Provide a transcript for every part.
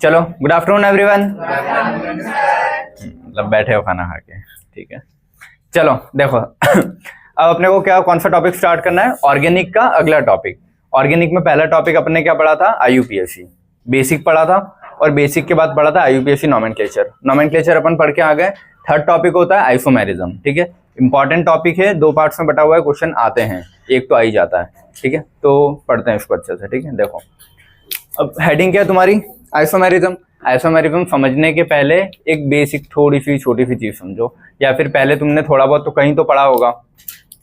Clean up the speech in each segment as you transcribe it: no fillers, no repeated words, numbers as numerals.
चलो, good afternoon everyone. मतलब बैठे हो खाना खा के, ठीक है। चलो देखो अब अपने को क्या कौन सा टॉपिक स्टार्ट करना है? ऑर्गेनिक का अगला टॉपिक। ऑर्गेनिक में पहला टॉपिक अपने क्या पढ़ा था? आईयूपीएसी बेसिक पढ़ा था, और बेसिक के बाद पढ़ा था आईयूपीएसी नोमेनक्लेचर। नोमेनक्लेचर अपन पढ़ के आ गए। थर्ड टॉपिक होता है आइसोमेरिज्म, ठीक है। इंपॉर्टेंट टॉपिक है, 2 पार्ट्स में बटा हुआ है, क्वेश्चन आते हैं, एक तो आ ही जाता है, ठीक है। तो पढ़ते हैं इसको अच्छे से, ठीक है। देखो अब हेडिंग क्या है तुम्हारी? आइसोमेरिज्म। आइसोमेरिज्म समझने के पहले एक बेसिक थोड़ी सी छोटी सी चीज समझो, या फिर पहले तुमने थोड़ा बहुत तो कहीं तो पढ़ा होगा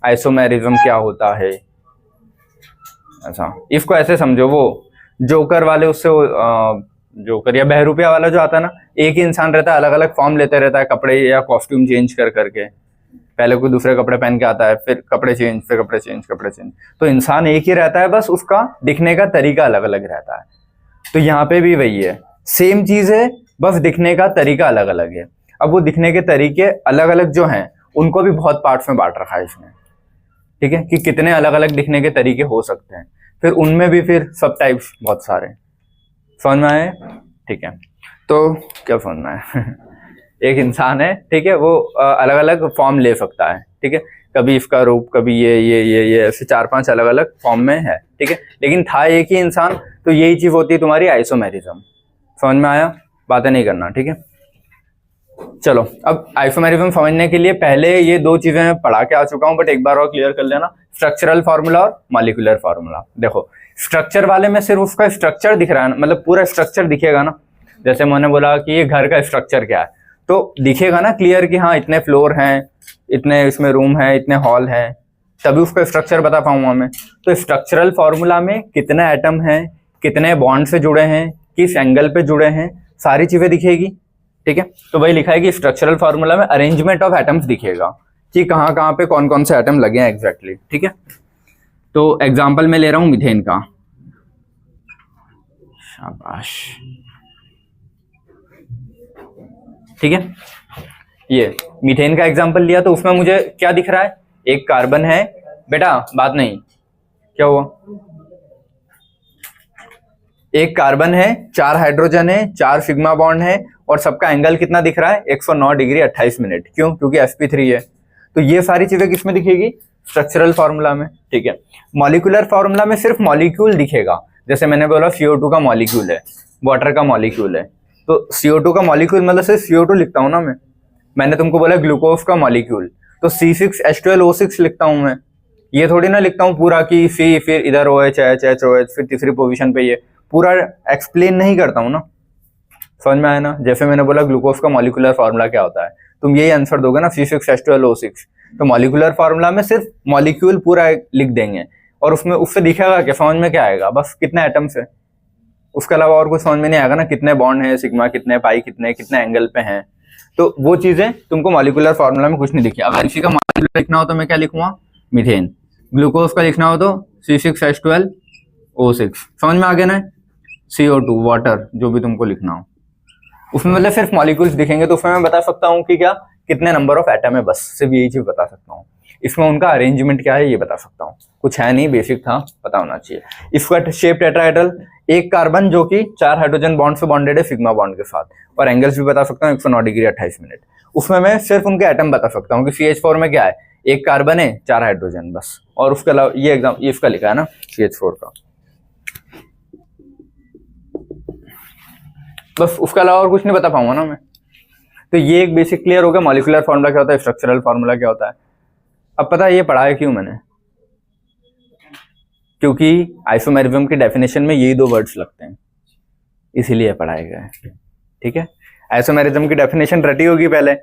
आइसोमेरिज्म क्या होता है। अच्छा, इसको ऐसे समझो, वो जोकर वाले उससे जोकर या बहरूपिया वाला जो आता है ना, एक ही इंसान रहता है, अलग अलग फॉर्म लेते रहता है, कपड़े या कॉस्ट्यूम चेंज कर करके। पहले कोई दूसरे कपड़े पहन के आता है, फिर कपड़े चेंज, फिर कपड़े चेंज, कपड़े चेंज। तो इंसान एक ही रहता है, बस उसका दिखने का तरीका अलग अलग रहता है। तो यहाँ पे भी वही है, सेम चीज है, बस दिखने का तरीका अलग अलग है। अब वो दिखने के तरीके अलग अलग जो हैं, उनको भी बहुत पार्ट्स में बांट रखा है इसमें, ठीक है, कि कितने अलग अलग दिखने के तरीके हो सकते हैं। फिर उनमें भी फिर सब टाइप्स बहुत सारे। समझ में आए? ठीक है। तो क्या समझ में आए? एक इंसान है, ठीक है, वो अलग अलग फॉर्म ले सकता है, ठीक है। कभी इसका रूप, कभी ये ऐसे 4-5 अलग अलग फॉर्म में है, ठीक है। लेकिन था एक ही इंसान, तो यही चीज होती है तुम्हारी आइसोमेरिज्म। समझ में आया? बातें नहीं करना, ठीक है। चलो अब आइसोमेरिज्म समझने के लिए पहले ये 2 चीजें मैं पढ़ा के आ चुका हूं, बट एक बार और क्लियर कर लेना, स्ट्रक्चरल फार्मूला और मॉलिक्यूलर फार्मूला। देखो स्ट्रक्चर वाले में सिर्फ उसका स्ट्रक्चर दिख रहा है, मतलब पूरा स्ट्रक्चर दिखेगा ना। जैसे मैंने बोला कि ये घर का स्ट्रक्चर क्या है, तो दिखेगा ना क्लियर कि हाँ इतने फ्लोर हैं, इतने इसमें रूम है, इतने हॉल है, तभी उसका स्ट्रक्चर बता पाऊंगा मैं। तो स्ट्रक्चरल फार्मूला में कितने एटम हैं, कितने बॉन्ड से जुड़े हैं, किस एंगल पे जुड़े हैं, सारी चीजें दिखेगी, ठीक है। तो वही लिखा है कि स्ट्रक्चरल फार्मूला में अरेंजमेंट ऑफ एटम्स दिखेगा कि कहाँ कहाँ पे कौन कौन से एटम लगे हैं एग्जैक्टली, ठीक है। तो एग्जाम्पल मैं ले रहा हूं मीथेन का। शाबाश, ठीक है। ये मीथेन का एग्जाम्पल लिया, तो उसमें मुझे क्या दिख रहा है? एक कार्बन है बेटा, बात नहीं, क्या हुआ? एक कार्बन है, 4 हाइड्रोजन है, 4 सिग्मा बॉन्ड है, और सबका एंगल कितना दिख रहा है? 109 डिग्री 28 मिनट। क्यों? क्योंकि sp3 है। तो ये सारी चीजें किसमें दिखेगी? स्ट्रक्चरल फार्मूला में, ठीक है। मॉलिक्यूलर फार्मूला में सिर्फ मॉलिक्यूल दिखेगा। जैसे मैंने बोला CO2 का मॉलिक्यूल है, वाटर का मॉलिक्यूल है, तो CO2 का मॉलिक्यूल मतलब सिर्फ CO2 लिखता हूं ना मैं। मैंने तुमको बोला ग्लूकोज का मॉलिक्यूल, तो C6H12O6 लिखता हूं मैं। ये थोड़ी ना लिखता हूं पूरा कि C, फिर इधर OH, HOH, फिर तीसरी पोजीशन पे ये, पूरा एक्सप्लेन नहीं करता हूं ना। समझ में आया ना? जैसे मैंने बोला ग्लूकोज का मॉलिक्यूलर फार्मूला क्या होता है, तुम यही आंसर दोगे ना, C6H12O6। तो मॉलिक्यूलर फार्मूला में सिर्फ मॉलिक्यूल पूरा लिख देंगे, और उसमें उससे दिखेगा क्या? समझ में क्या आएगा? बस कितने एटम्स है, उसके अलावा और कुछ समझ में नहीं आएगा ना। कितने बॉन्ड है, सिग्मा कितने, पाई कितने, कितने एंगल पे हैं, तो वो चीजें तुमको मॉलिक्यूलर फार्मूला में कुछ नहीं दिखी। अगर इसी का मॉलिक्यूलर लिखना हो तो मैं क्या लिखूंगा? मीथेन। ग्लूकोज का लिखना हो तो C6H12O6। समझ में आ गया ना? CO2 वाटर, जो भी तुमको लिखना हो उसमें मतलब सिर्फ मॉलिक्यूल्स दिखेंगे, तो उसमें मैं बता सकता हूँ कि क्या कितने नंबर ऑफ एटम है, बस सिर्फ यही चीज बता सकता हूँ। इसमें उनका अरेंजमेंट क्या है ये बता सकता हूँ, कुछ है नहीं, बेसिक था, पता होना चाहिए। इसका शेप टेट्राहेड्रल, एक कार्बन जो कि 4 हाइड्रोजन बॉन्ड से बॉन्डेड है सिग्मा बॉन्ड के साथ, और एंगल्स भी बता सकता हूँ 109 डिग्री 28 मिनट। उसमें मैं सिर्फ उनके एटम बता सकता हूँ कि CH4 में क्या है, एक कार्बन है, 4 हाइड्रोजन, बस। और उसके अलावा ये एग्जाम ये इसका लिखा है ना CH4 का, बस। उसके अलावा और कुछ नहीं बता पाऊंगा ना मैं। तो ये एक बेसिक क्लियर हो गया, मॉलिक्यूलर फार्मूला क्या होता है, स्ट्रक्चरल फार्मूला क्या होता है। अब पता है ये पढ़ा है क्यों मैंने? क्योंकि आइसोमेरिज्म की डेफिनेशन में यही 2 वर्ड्स लगते हैं, इसीलिए पढ़ाए गए, ठीक है। आइसोमेरिज्म की डेफिनेशन रटी होगी पहले,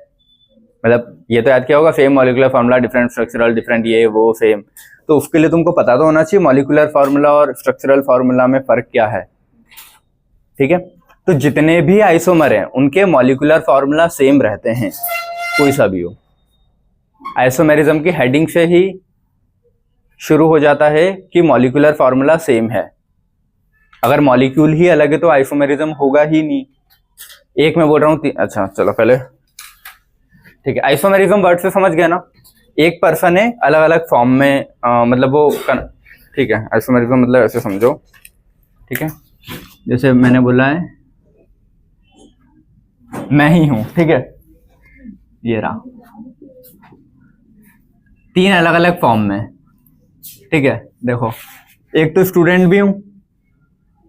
मतलब ये तो याद किया होगा, same molecular formula, different structural, different ये वो सेम। तो उसके लिए तुमको पता तो होना चाहिए मॉलिक्यूलर फार्मूला और स्ट्रक्चरल फार्मूला में फर्क क्या है, ठीक है। तो जितने भी आइसोमर हैं उनके मॉलिक्यूलर फार्मूला सेम रहते हैं, कोई सा भी हो। आइसोमेरिज्म की हेडिंग से ही शुरू हो जाता है कि मॉलिक्यूलर फार्मूला सेम है। अगर मॉलिक्यूल ही अलग है तो आइसोमेरिज्म होगा ही नहीं। एक मैं बोल रहा हूँ, अच्छा चलो पहले, ठीक है। आइसोमेरिज्म वर्ड से समझ गया ना, एक पर्सन है अलग अलग फॉर्म में, मतलब वो, ठीक है। आइसोमेरिज्म मतलब ऐसे समझो, ठीक है। जैसे मैंने बोला है मैं ही हूं, ठीक है। ये रहा 3 अलग अलग फॉर्म में, ठीक है। देखो, एक तो स्टूडेंट भी हूं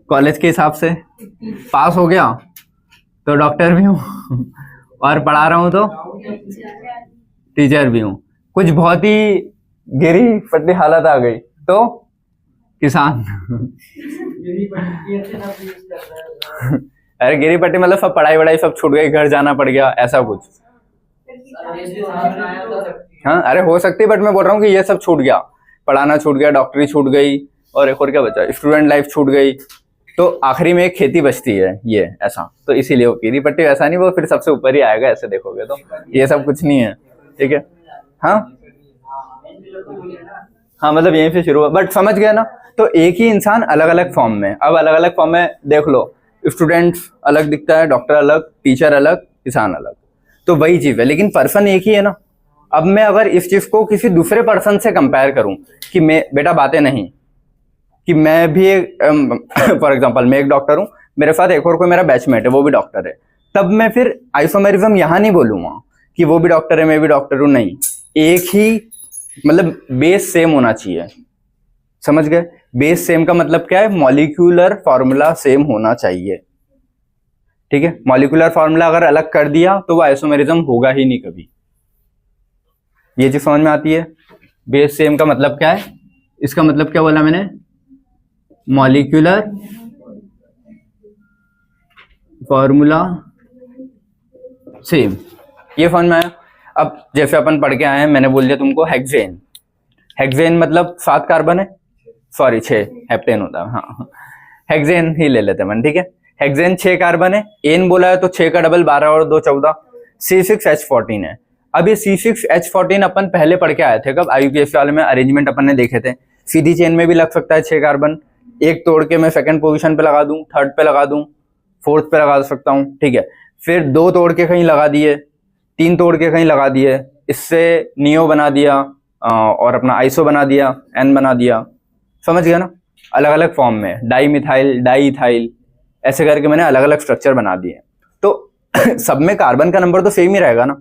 कॉलेज के हिसाब से, पास हो गया तो डॉक्टर भी हूं और पढ़ा रहा हूं तो टीचर भी हूं। कुछ बहुत ही गिरी पट्टी हालत आ गई तो किसान अरे गिरी पट्टी मतलब सब पढ़ाई वढ़ाई सब छूट गई, घर जाना पड़ गया, ऐसा कुछ। हाँ अरे हो सकती है, बट मैं बोल रहा हूँ कि ये सब छूट गया, पढ़ाना छूट गया, डॉक्टरी छूट गई, और एक और क्या बचा, स्टूडेंट लाइफ छूट गई, तो आखिरी में एक खेती बचती है, ये ऐसा। तो इसीलिए वो गिरी पट्टी वैसा नहीं, वो फिर सबसे ऊपर ही आएगा ऐसे देखोगे तो। ये सब कुछ नहीं है, ठीक है। हाँ हाँ मतलब यहीं से शुरू हुआ, बट समझ गए ना। तो एक ही इंसान अलग अलग फॉर्म में, अब अलग अलग फॉर्म में देख लो, स्टूडेंट्स अलग दिखता है, डॉक्टर अलग, टीचर अलग, किसान अलग, तो वही चीज है, लेकिन पर्सन एक ही है ना। अब मैं अगर इस चीज को किसी दूसरे पर्सन से कंपेयर करूं कि मैं, बेटा बातें नहीं, कि मैं भी फॉर एग्जांपल मैं एक डॉक्टर हूं, मेरे साथ एक और कोई मेरा बैचमेट है वो भी डॉक्टर है, तब मैं फिर आइसोमेरिज्म यहां नहीं बोलूंगा कि वो भी डॉक्टर है मैं भी डॉक्टर हूं, नहीं, एक ही मतलब बेस सेम होना चाहिए, समझ गए। बेस सेम का मतलब क्या है, मॉलिक्यूलर फॉर्मूला सेम होना चाहिए, ठीक है। मॉलिक्यूलर फॉर्मूला अगर अलग कर दिया तो वो आइसोमेरिज्म होगा ही नहीं कभी। ये चीज समझ में आती है। बेस सेम का मतलब क्या है, इसका मतलब क्या बोला मैंने, मॉलिक्यूलर फॉर्मूला सेम, ये समझ में आया। अब जैसे अपन पढ़ के आए हैं, मैंने बोल दिया तुमको हेक्सेन, हेक्सेन मतलब 7 कार्बन है, सॉरी 6, हेप्टेन होता है, हाँ हेक्सेन ही ले लेते हैं, ठीक है। हेक्सेन 6 कार्बन है, एन बोला है तो 6 का डबल 12 और 2 14, C6H14 है। अब ये C6H14 अपन पहले पढ़ के आए थे, कब, IUPAC वाले में अरेंजमेंट अपन ने देखे थे। सीधी चेन में भी लग सकता है 6 कार्बन, एक तोड़ के मैं सेकंड पोजीशन पे लगा दूं, थर्ड पे लगा दूं, फोर्थ पे लगा सकता हूं, ठीक है। फिर 2 तोड़ के कहीं लगा दिए, 3 तोड़ के कहीं लगा दिए, इससे नियो बना दिया और अपना आइसो बना दिया, एन बना दिया, समझ गया ना। अलग अलग फॉर्म में डाई मिथाइल, डाई इथाइल, ऐसे करके मैंने अलग अलग स्ट्रक्चर बना दिए। तो सब में कार्बन का नंबर तो सेम ही रहेगा ना।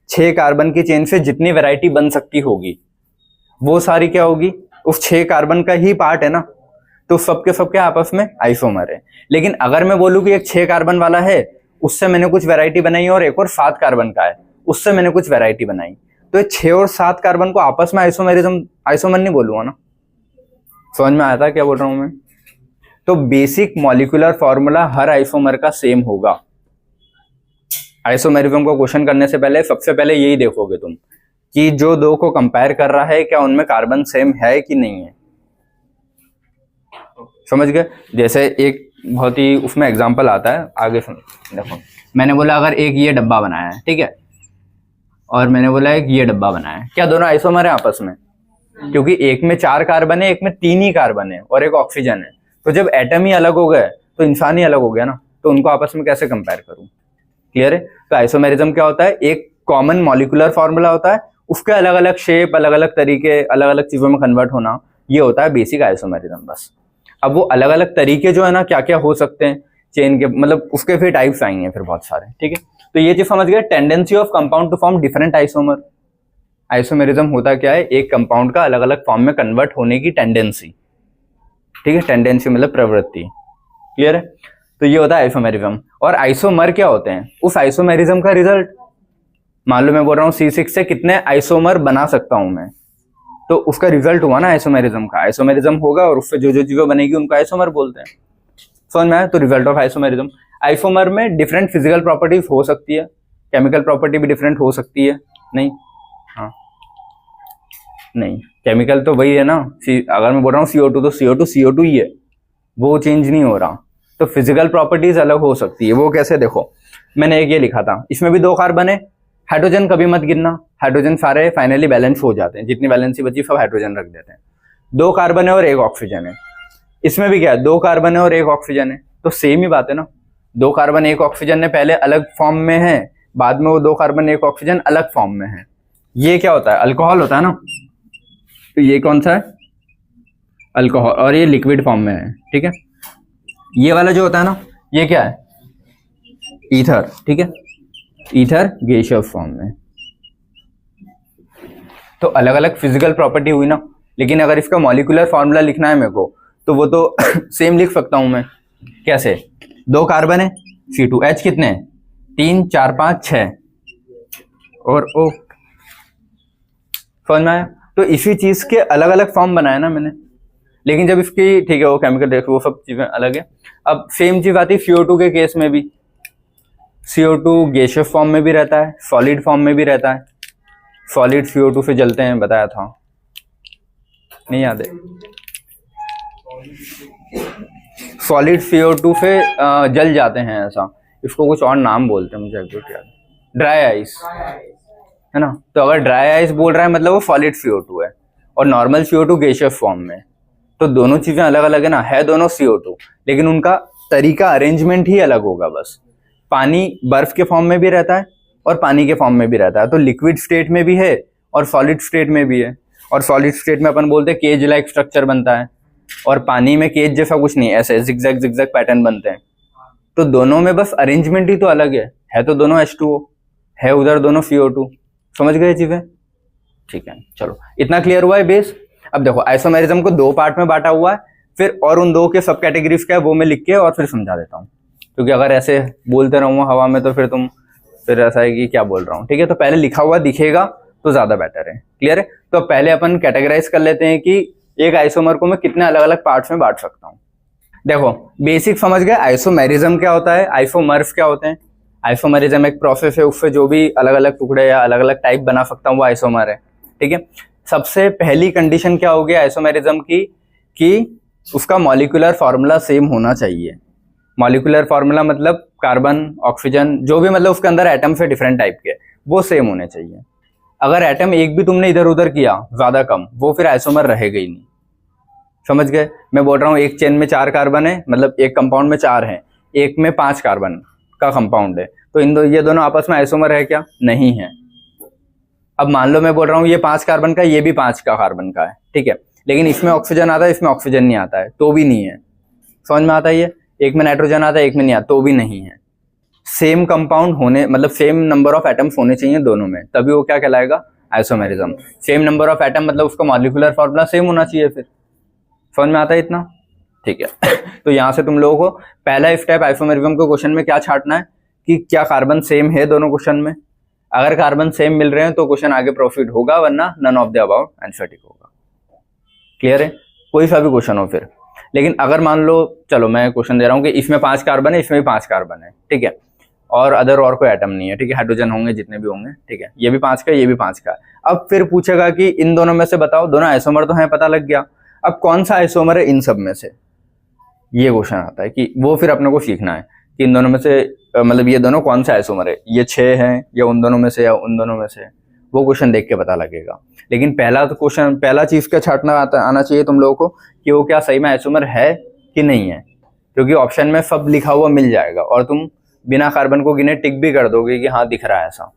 6 कार्बन की चेन से जितनी वैरायटी बन सकती होगी वो सारी क्या होगी, उस 6 कार्बन का ही पार्ट है ना, तो सबके सबके आपस में आइसोमर है। लेकिन अगर मैं बोलूं कि एक 6 कार्बन वाला है, उससे मैंने कुछ वैरायटी बनाई, और एक और 7 कार्बन का है, उससे मैंने कुछ वैरायटी बनाई, तो 6 और 7 कार्बन को आपस में आइसोमर नहीं बोलूंगा ना। समझ में आया था क्या बोल रहा हूं मैं। तो बेसिक मॉलिक्यूलर फॉर्मूला हर आइसोमर का सेम होगा। आइसोमेरिज्म को क्वेश्चन करने से पहले सबसे पहले यही देखोगे तुम कि जो दो को कंपेयर कर रहा है क्या उनमें कार्बन सेम है कि नहीं है, समझ गए। जैसे एक बहुत ही उसमें एग्जांपल आता है, आगे सुन, देखो मैंने बोला अगर एक ये डब्बा बनाया है, ठीक है, और मैंने बोला एक ये डब्बा बनाया है, क्या दोनों आइसोमर है आपस में, क्योंकि एक में 4 कार्बन है, एक में 3 ही कार्बन है और एक ऑक्सीजन है। तो जब एटम ही अलग हो गए तो इंसान ही अलग हो गया ना, तो उनको आपस में कैसे कंपेयर करूं, क्लियर है। तो आइसोमेरिज्म क्या होता है, एक कॉमन मॉलिक्यूलर फॉर्मूला होता है, उसके अलग अलग शेप, अलग अलग तरीके, अलग अलग चीजों में कन्वर्ट होना, ये होता है बेसिक आइसोमेरिज्म बस। अब वो अलग अलग तरीके जो है ना क्या क्या हो सकते हैं चेन के, मतलब उसके फिर टाइप्स आएंगे फिर बहुत सारे, ठीक है। तो ये चीज समझ गए, tendency of compound to form different isomer. Isomerism होता क्या है, एक कंपाउंड का अलग अलग फॉर्म में कन्वर्ट होने की टेंडेंसी, ठीक है, टेंडेंसी मतलब प्रवृत्ति, क्लियर है। तो ये होता है आइसोमेरिज्म। और आइसोमर क्या होते हैं, उस आइसोमेरिज्म का रिजल्ट। मान लो मैं बोल रहा हूँ C6 से कितने आइसोमर बना सकता हूं मैं, तो उसका रिजल्ट हुआ ना आइसोमेरिज्म का। आइसोमेरिज्म होगा और उससे जो जो चीजें बनेगी उनको आइसोमर बोलते हैं, समझ में आया। तो रिजल्ट ऑफ आइसोमेरिज्म, आइसोमर में डिफरेंट फिजिकल प्रॉपर्टीज हो सकती है, केमिकल प्रॉपर्टी भी डिफरेंट हो सकती है, नहीं, हाँ नहीं, केमिकल तो वही है ना। अगर मैं बोल रहा हूँ CO2 तो CO2 ही है, वो चेंज नहीं हो रहा। तो फिजिकल प्रॉपर्टीज अलग हो सकती है, वो कैसे, देखो मैंने एक ये लिखा था, इसमें भी 2 कार्बन है, हाइड्रोजन कभी मत गिनना, हाइड्रोजन सारे फाइनली बैलेंस हो जाते हैं, जितनी वैलेंसी बची सब हाइड्रोजन रख देते हैं। 2 कार्बन है और 1 ऑक्सीजन है, इसमें भी क्या है 2 कार्बन है और 1 ऑक्सीजन है, तो सेम ही बात है ना। 2 कार्बन 1 ऑक्सीजन ने पहले अलग फॉर्म में है, बाद में वो 2 कार्बन 1 ऑक्सीजन अलग फॉर्म में है। ये क्या होता है, अल्कोहल होता है ना। तो ये कौन सा है, अल्कोहल, और ये लिक्विड फॉर्म में है, ठीक है। ये वाला जो होता है ना, ये क्या है, ईथर, ठीक है, ईथर गैसियस फॉर्म में। तो अलग अलग फिजिकल प्रॉपर्टी हुई ना, लेकिन अगर इसका मॉलिक्यूलर फॉर्मूला लिखना है मेरे को तो वो तो सेम लिख सकता हूं मैं। कैसे? 2 कार्बन है, C2H कितने हैं? 3 4 5 6 और O। समझ में आया? तो इसी चीज के अलग अलग फॉर्म बनाया ना मैंने, लेकिन जब इसकी, ठीक है, वो केमिकल देखो वो सब चीजें अलग है। अब सेम चीज आती है CO2 के केस में भी। CO2 गैसियस फॉर्म में भी रहता है, सॉलिड फॉर्म में भी रहता है। सॉलिड CO2 से जलते हैं, बताया था, नहीं याद है? सॉलिड CO2 से जल जाते हैं, ऐसा, इसको कुछ और नाम बोलते हैं, मुझे एग्जैक्ट याद। ड्राई आइस, है ना? तो अगर ड्राई आइस बोल रहा है मतलब वो सॉलिड CO2 है, और नॉर्मल CO2 गैसियस फॉर्म में। तो दोनों चीजें अलग अलग है ना, है दोनों CO2, लेकिन उनका तरीका, अरेंजमेंट ही अलग होगा बस। पानी बर्फ के फॉर्म में भी रहता है और पानी के फॉर्म में भी रहता है, तो लिक्विड स्टेट में भी है और सॉलिड स्टेट में भी है। और सॉलिड स्टेट में अपन बोलते हैं केज लाइक स्ट्रक्चर बनता है, और पानी में केज जैसा कुछ नहीं, ऐसे जिगजैग जिगजैग पैटर्न बनते हैं। तो दोनों में बस अरेंजमेंट ही तो अलग है तो दोनों H2O है, उधर दोनों CO2। समझ गए चीजें? ठीक है, चलो इतना क्लियर हुआ है बेस। अब देखो आइसोमेरिज्म को 2 पार्ट में बांटा हुआ है, फिर और उन 2 के सब कैटेगरीज क्या है वो मैं लिख के और फिर समझा देता हूँ, क्योंकि अगर ऐसे बोलते रहूंगा हवा में तो फिर तुम फिर ऐसा है कि क्या बोल रहा हूँ। ठीक है, तो पहले लिखा हुआ दिखेगा तो ज्यादा बेटर है। क्लियर है? तो पहले अपन कैटेगराइज कर लेते हैं कि एक आइसोमर को मैं कितने अलग अलग पार्ट्स में बांट सकता हूँ। देखो बेसिक समझ गए, आइसोमेरिज्म क्या होता है, आइसोमर्स क्या होते हैं। आइसोमेरिज्म एक प्रोसेस है, उससे जो भी अलग अलग टुकड़े या अलग अलग टाइप बना सकता हूँ वो आइसोमर है। ठीक है, सबसे पहली कंडीशन क्या होगी आइसोमेरिज्म की, कि उसका मॉलिक्यूलर फॉर्मूला सेम होना चाहिए। मॉलिक्यूलर फॉर्मूला मतलब कार्बन, ऑक्सीजन, जो भी मतलब उसके अंदर एटम्स है डिफरेंट टाइप के, वो सेम होने चाहिए। अगर एटम एक भी तुमने इधर उधर किया ज्यादा कम, वो फिर आइसोमर रहेगा ही नहीं। समझ गए? मैं बोल रहा हूँ एक चेन में 4 कार्बन है, मतलब एक कंपाउंड में 4 है, एक में 5 कार्बन का कंपाउंड है, तो ये दोनों आपस में आइसोमर है क्या? नहीं है। अब मान लो मैं बोल रहा हूँ ये 5 कार्बन का, ये भी 5 का कार्बन का है, ठीक है, लेकिन इसमें ऑक्सीजन आता है, इसमें ऑक्सीजन नहीं आता है, तो भी नहीं है। समझ में आता है? ये एक में नाइट्रोजन आता है, एक में नहीं आता, तो भी नहीं है। सेम कंपाउंड होने, मतलब सेम नंबर ऑफ एटम्स होने चाहिए दोनों में, तभी वो क्या कहलाएगा? Isomerism. Same number of atom मतलब उसका मॉलिक्यूलर फॉर्मूला सेम होना चाहिए। फिर समझ में आता है इतना? ठीक है। तो यहां से तुम लोगों को पहला स्टेप आइसोमेरिज्म के क्वेश्चन में क्या छांटना है कि क्या कार्बन सेम है दोनों क्वेश्चन में। अगर कार्बन सेम मिल रहे हैं तो क्वेश्चन आगे प्रोसीड होगा, वरना none of the above answer tick होगा। क्लियर है? कोई सा भी क्वेश्चन हो फिर। लेकिन अगर मान लो, चलो मैं क्वेश्चन दे रहा हूँ कि इसमें 5 कार्बन है, इसमें भी 5 कार्बन है, ठीक है, और अदर और कोई एटम नहीं है, ठीक है, हाइड्रोजन होंगे जितने भी होंगे, ठीक है, ये भी 5 का, ये भी 5 का। अब फिर पूछेगा कि इन दोनों में से बताओ, दोनों आइसोमर तो हैं, पता लग गया, अब कौन सा आइसोमर है इन सब में से, ये क्वेश्चन आता है कि वो फिर अपने को सीखना है कि इन दोनों में से मतलब ये दोनों कौन सा आइसोमर है, ये 6 हैं या उन दोनों में से या उन दोनों में से, वो क्वेश्चन देख के पता लगेगा। लेकिन पहला तो क्वेश्चन, पहला चीज का छांटना आना चाहिए तुम लोगों को कि वो क्या सही में आइसोमर है कि नहीं है, क्योंकि ऑप्शन में सब लिखा हुआ मिल जाएगा और तुम बिना कार्बन को गिने टिक भी कर दोगे कि हाँ दिख रहा है ऐसा।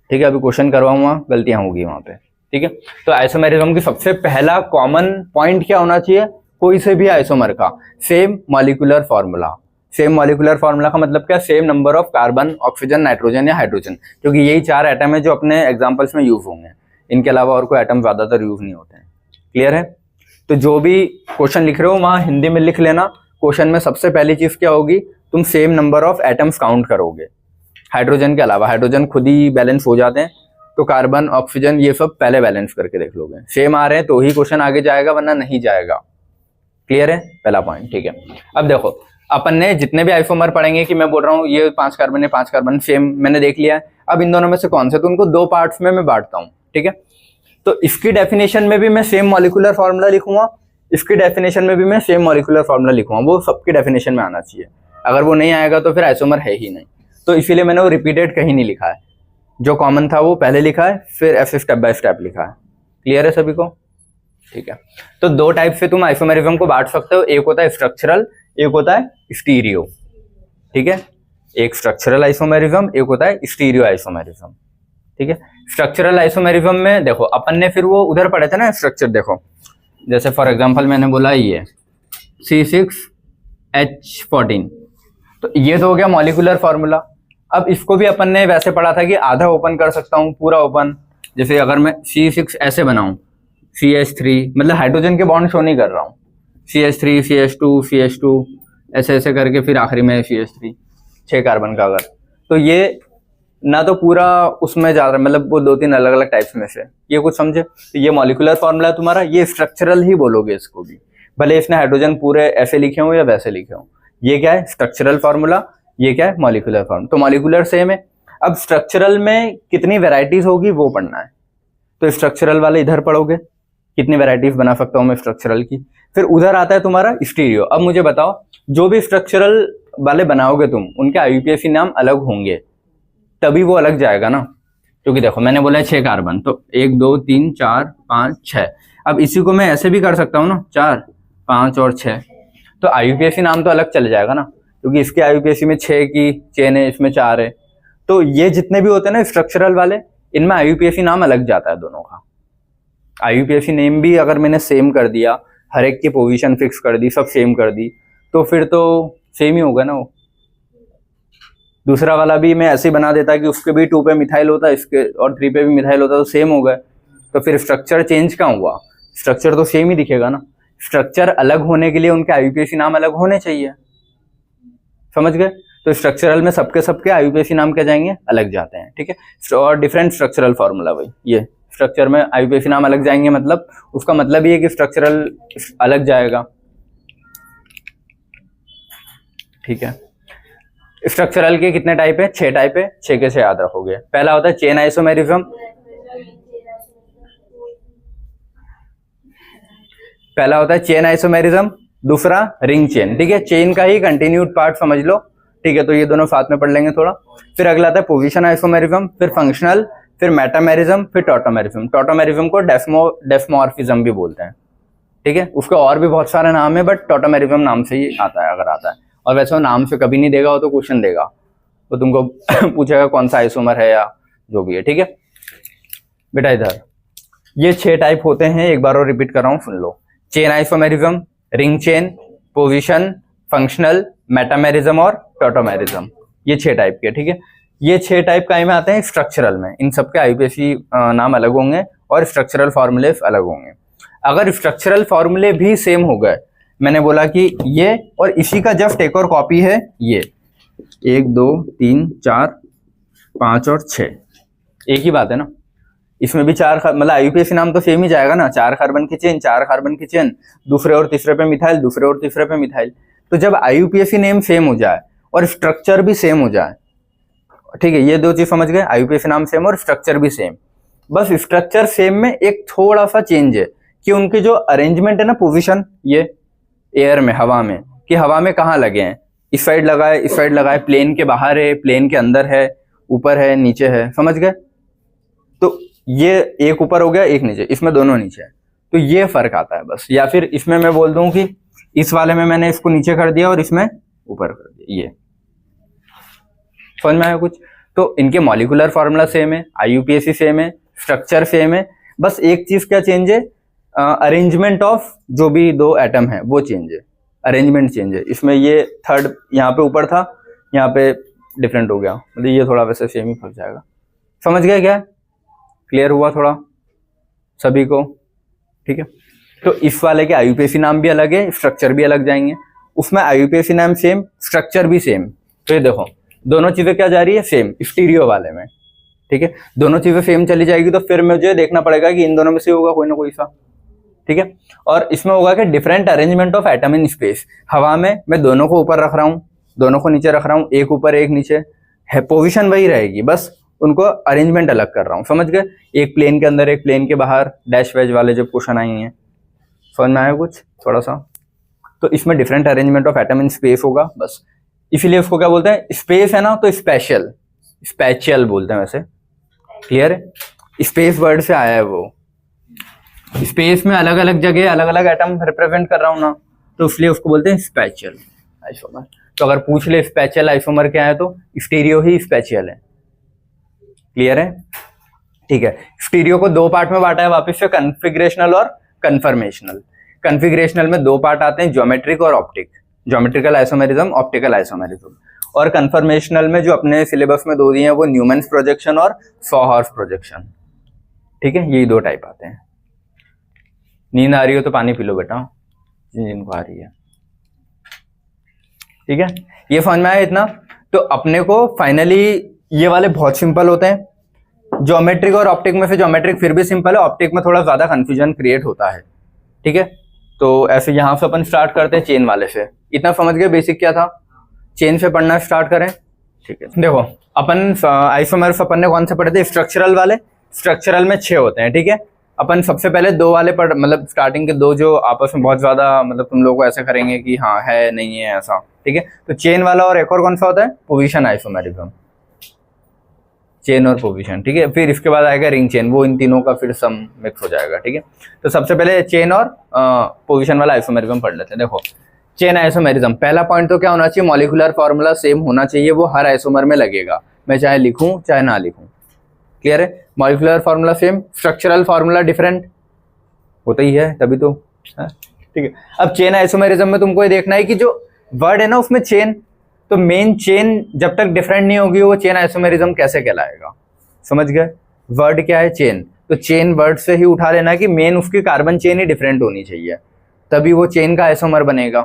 ठीक है, अभी क्वेश्चन करवाऊंगा, गलतियां होगी वहां पे। ठीक है, तो आइसोमेरिज्म की सबसे पहला कॉमन पॉइंट क्या होना चाहिए, कोई से भी आइसोमर का same molecular formula. Same molecular formula का मतलब क्या? Same number of carbon, oxygen, nitrogen या हाइड्रोजन, क्योंकि यही 4 एटम है जो अपने एग्जांपल्स में यूज होंगे, इनके अलावा और कोई एटम ज्यादातर यूज नहीं होते हैं। क्लियर है? तो जो भी क्वेश्चन लिख रहे हो वहां हिंदी में लिख लेना। क्वेश्चन में सबसे पहली चीज क्या होगी, तुम same number of atoms count करोगे। हाइड्रोजन के अलावा, हाइड्रोजन खुद ही बैलेंस हो जाते हैं, तो कार्बन, ऑक्सीजन ये सब पहले बैलेंस करके देख लोगे। सेम आ रहे हैं तो ही क्वेश्चन आगे जाएगा, वरना नहीं जाएगा। क्लियर है? पहला पॉइंट। ठीक है, अब देखो अपन ने जितने भी आइसोमर पढ़ेंगे कि मैं बोल रहा हूँ ये 5 कार्बन है, 5 कार्बन सेम मैंने देख लिया है। अब इन दोनों में से कौन से, तो उनको 2 पार्ट्स में मैं बांटता हूँ। ठीक है, तो इसकी डेफिनेशन में भी मैं सेम मॉलिक्यूलर फॉर्मूला लिखूंगा, इसकी डेफिनेशन में भी मैं सेम मॉलिक्यूलर फॉर्मूला लिखूंगा, वो सबकी डेफिनेशन में आना चाहिए। अगर वो नहीं आएगा तो फिर आइसोमर है ही नहीं। तो इसीलिए मैंने वो रिपीटेड कहीं नहीं लिखा है, जो कॉमन था वो पहले लिखा है, फिर ऐसे स्टेप बाय स्टेप लिखा है। क्लियर है सभी को? ठीक है, तो 2 टाइप से तुम आइसोमेरिज्म को बांट सकते हो, एक होता है स्ट्रक्चरल, एक होता है स्टीरियो। ठीक है, एक स्ट्रक्चरल आइसोमेरिज्म, एक होता है स्टीरियो आइसोमेरिज्म। ठीक है, स्ट्रक्चरल आइसोमेरिज्म में देखो अपन ने फिर वो उधर पढ़े थे ना स्ट्रक्चर, देखो जैसे फॉर एग्जांपल मैंने बोला ये C6H14, तो ये तो हो गया मॉलिक्यूलर फॉर्मूला। अब इसको भी अपन ने वैसे पढ़ा था कि आधा ओपन कर सकता हूँ, पूरा ओपन। जैसे अगर मैं C6 ऐसे बनाऊं, CH3, मतलब हाइड्रोजन के बॉन्ड शो नहीं कर रहा हूँ, CH3 CH2 CH2 ऐसे ऐसे करके फिर आखिरी में CH3, 6 कार्बन का। अगर तो ये ना तो पूरा उसमें जा रहा है, मतलब वो 2-3 अलग अलग टाइप्स में से, ये कुछ समझे। तो ये मॉलिक्यूलर फॉर्मूला है तुम्हारा, ये स्ट्रक्चरल ही बोलोगे इसको भी, भले इसने हाइड्रोजन पूरे ऐसे लिखे हो या वैसे लिखे हो। ये क्या है? Structural formula. ये क्या है? Molecular formula. तो मॉलिक्यूलर सेम है। अब स्ट्रक्चरल में कितनी वेराइटीज होगी वो पढ़ना है। तो स्ट्रक्चरल वाले इधर पढ़ोगे, कितनी वेराइटीज बना सकता हूं मैं स्ट्रक्चरल की। फिर उधर आता है तुम्हारा स्टीरियो। अब मुझे बताओ, जो भी स्ट्रक्चरल वाले बनाओगे तुम, उनके IUPAC नाम अलग होंगे, तभी वो अलग जाएगा ना। क्योंकि देखो मैंने बोला है 6 कार्बन, तो 1 2 3 4 5 6। अब इसी को मैं ऐसे भी कर सकता हूँ ना, 4 5 और 6, तो IUPAC नाम तो अलग चल जाएगा ना, क्योंकि इसके IUPAC में 6 की चेन है, इसमें 4 है। तो ये जितने भी होते हैं ना स्ट्रक्चरल वाले, इनमें IUPAC नाम अलग जाता है दोनों का। IUPAC नेम भी अगर मैंने सेम कर दिया, हर एक की पोजीशन फिक्स कर दी, सब सेम कर दी, तो फिर तो सेम ही होगा ना वो। दूसरा वाला भी मैं ऐसे ही बना देता कि उसके भी 2 पे मिथाइल होता है, इसके और 3 पे भी मिथाइल होता, तो सेम हो गए। तो फिर स्ट्रक्चर चेंज कहाँ हुआ? स्ट्रक्चर तो सेम ही दिखेगा ना। स्ट्रक्चर अलग होने के लिए उनके IUPAC नाम अलग होने चाहिए, समझ गए। तो स्ट्रक्चरल में सबके सबके IUPAC नाम क्या जाएंगे? अलग जाते हैं, ठीक है। और डिफरेंट स्ट्रक्चरल फॉर्मूला, भाई ये स्ट्रक्चर में IUPAC नाम अलग जाएंगे, मतलब उसका मतलब ये है कि स्ट्रक्चरल अलग जाएगा, ठीक है। स्ट्रक्चरल के कितने टाइप है? 6 टाइप है, 6 के 6 याद रखोगे। पहला होता है चेन आइसोमेरिज्म, पहला होता है चेन आइसोमेरिज्म, दूसरा रिंग चेन, ठीक है। चेन का ही कंटिन्यूड पार्ट समझ लो, ठीक है। तो ये दोनों साथ में पढ़ लेंगे थोड़ा। फिर अगला आता है पोजीशन आइसोमेरिज्म, फिर फंक्शनल, फिर मेटामेरिज्म, फिर टॉटोमेरिज्म। टॉटोमेरिज्म को डेस्मोर्फिज्म भी बोलते हैं, ठीक है। उसके और भी बहुत सारे नाम है, बट टॉटोमेरिज्म नाम से ही आता है अगर आता है। और वैसे वो नाम से कभी नहीं देगा, वो तो क्वेश्चन देगा, वो तुमको पूछेगा कौन सा आइसोमर है या जो भी है, ठीक है बेटा। इधर ये 6 टाइप होते हैं, एक बार और रिपीट कर रहा हूँ, सुन लो। Chain isomerism, ring chain, position, functional, metamerism और टॉटोमेरिज्म, ये 6 टाइप के, ठीक है। ये 6 टाइप का में आते हैं स्ट्रक्चरल में। इन सबके IUPAC नाम अलग होंगे और स्ट्रक्चरल फॉर्मूले अलग होंगे। अगर स्ट्रक्चरल फॉर्मूले भी सेम हो गए, मैंने बोला कि ये और इसी का जस्ट एक और कॉपी है, ये 1 2 3 4 5 और 6, एक ही बात है ना। इसमें भी 4, मतलब IUPAC नाम तो सेम ही जाएगा ना। 4 कार्बन की चेन, 4 कार्बन की चेन, दूसरे और तीसरे पे मिथाइल, दूसरे और तीसरे पे मिथाइल। तो जब IUPAC नेम सेम हो जाए और स्ट्रक्चर भी सेम हो जाए, ठीक है, ये 2 चीज समझ गए, IUPAC नाम सेम और स्ट्रक्चर भी सेम। बस स्ट्रक्चर सेम में एक थोड़ा सा चेंज है कि उनकी जो अरेंजमेंट है ना, पोजीशन, ये एयर में, हवा में, कि हवा में कहाँ लगे हैं, इस साइड लगा है, इस साइड लगा है, प्लेन के बाहर है, प्लेन के अंदर है, ऊपर है, नीचे है, समझ गए। तो ये एक ऊपर हो गया, एक नीचे, इसमें दोनों नीचे है, तो ये फर्क आता है बस। या फिर इसमें मैं बोल दूं कि इस वाले में मैंने इसको नीचे कर दिया और इसमें ऊपर कर दिया, ये समझ में आया कुछ। तो इनके मॉलिक्यूलर फॉर्मूला सेम है, IUPAC सेम है, स्ट्रक्चर सेम है, बस एक चीज क्या चेंज है, अरेंजमेंट ऑफ जो भी 2 एटम है वो चेंज है, अरेंजमेंट चेंज है। इसमें ये थर्ड यहाँ पे ऊपर था, यहाँ पे डिफरेंट हो गया, मतलब ये थोड़ा वैसे सेम ही फंस जाएगा। समझ गए क्या? क्लियर हुआ थोड़ा सभी को? ठीक है। तो इस वाले के IUPAC नाम भी अलग है, स्ट्रक्चर भी अलग जाएंगे। उसमें IUPAC नाम सेम, स्ट्रक्चर भी सेम। तो ये देखो दोनों चीजें क्या जा रही है, सेम। स्टीरियो वाले में, ठीक है, दोनों चीजें सेम चली जाएगी, तो फिर मुझे देखना पड़ेगा कि इन दोनों में से होगा कोई ना कोई सा, ठीक है। और इसमें होगा कि different arrangement of atom in space. हवा में मैं दोनों को ऊपर रख रहा हूँ, दोनों को नीचे रख रहा हूँ, एक ऊपर एक नीचे है, पोजीशन वही रहेगी, बस उनको अरेंजमेंट अलग कर रहा हूँ, समझ गए। एक प्लेन के अंदर, एक प्लेन के बाहर, डैश वैश वाले जब क्वेश्चन आएंगे हैं, समझ में आया कुछ थोड़ा सा। तो इसमें different arrangement of atom in space होगा, बस। इसीलिए उसको क्या बोलते हैं, स्पेस है ना, तो स्पेशल, स्पेशियल बोलते हैं वैसे, क्लियर है। स्पेस वर्ड से आया है वो, स्पेस में अलग अलग जगह अलग अलग एटम रिप्रेजेंट कर रहा हूं ना, तो इसलिए उसको बोलते हैं स्पेशियल आइसोमर। तो अगर पूछ ले स्पेशियल आइसोमर क्या है, तो स्टीरियो ही स्पेशियल है, क्लियर है, ठीक है। स्टीरियो को 2 पार्ट में बांटा है वापस से, कन्फिग्रेशनल और कन्फर्मेशनल। कन्फिग्रेशनल में 2 पार्ट आते हैं, ज्योमेट्रिक और optic. Geometrical isomerism, optical isomerism. और कन्फर्मेशनल में जो अपने सिलेबस में दो दिए हैं वो न्यूमैन्स प्रोजेक्शन और सॉहर्स प्रोजेक्शन। ठीक है, यही दो टाइप आते हैं। नींद आ रही हो तो पानी पी लो बेटा, जिनको आ रही है। ठीक है, ये समझ में आया इतना। तो अपने को फाइनली ये वाले बहुत सिंपल होते हैं। ज्योमेट्रिक और ऑप्टिक में से ज्योमेट्रिक फिर भी सिंपल है, ऑप्टिक में थोड़ा ज्यादा कंफ्यूजन क्रिएट होता है। ठीक है, तो ऐसे यहां से अपन स्टार्ट करते हैं चेन वाले से। इतना समझ गए बेसिक क्या था, चेन से पढ़ना स्टार्ट करें। ठीक है, देखो अपन आइसोमर्स अपन ने कौन से पढ़े थे, स्ट्रक्चरल वाले। स्ट्रक्चरल में 6 होते हैं। ठीक है, अपन सबसे पहले 2 वाले पढ़, मतलब स्टार्टिंग के 2 जो आपस में बहुत ज्यादा मतलब तुम लोगों को ऐसे करेंगे कि हाँ है नहीं है ऐसा। ठीक है, तो चेन वाला और एक और कौन सा होता है, पोजीशन आइसोमेरिज्म, चेन और पोजीशन। ठीक है, फिर इसके बाद आएगा रिंग चेन, वो इन तीनों का फिर सम मिक्स हो जाएगा। ठीक है, तो सबसे पहले चेन और पोजीशन वाला आइसोमेरिज्म पढ़ लेते हैं। देखो चेन आइसोमेरिज्म, पहला पॉइंट तो क्या होना चाहिए, मॉलिक्यूलर फॉर्मूला सेम होना चाहिए, वो हर आइसोमर में लगेगा, मैं चाहे लिखूं चाहे ना लिखूं। क्लियर है, molecular formula same, structural formula different होता ही है तभी तो। ठीक है, अब चेन आइसोमेरिज्म में तुमको ये देखना है कि जो वर्ड है ना उसमें चेन, तो मेन चेन जब तक डिफरेंट नहीं होगी वो चेन आइसोमेरिज्म कैसे कहलाएगा। समझ गए, वर्ड क्या है चेन, तो चेन वर्ड से ही उठा लेना कि मेन उसकी कार्बन चेन ही डिफरेंट होनी चाहिए, तभी वो चेन का आइसोमर बनेगा।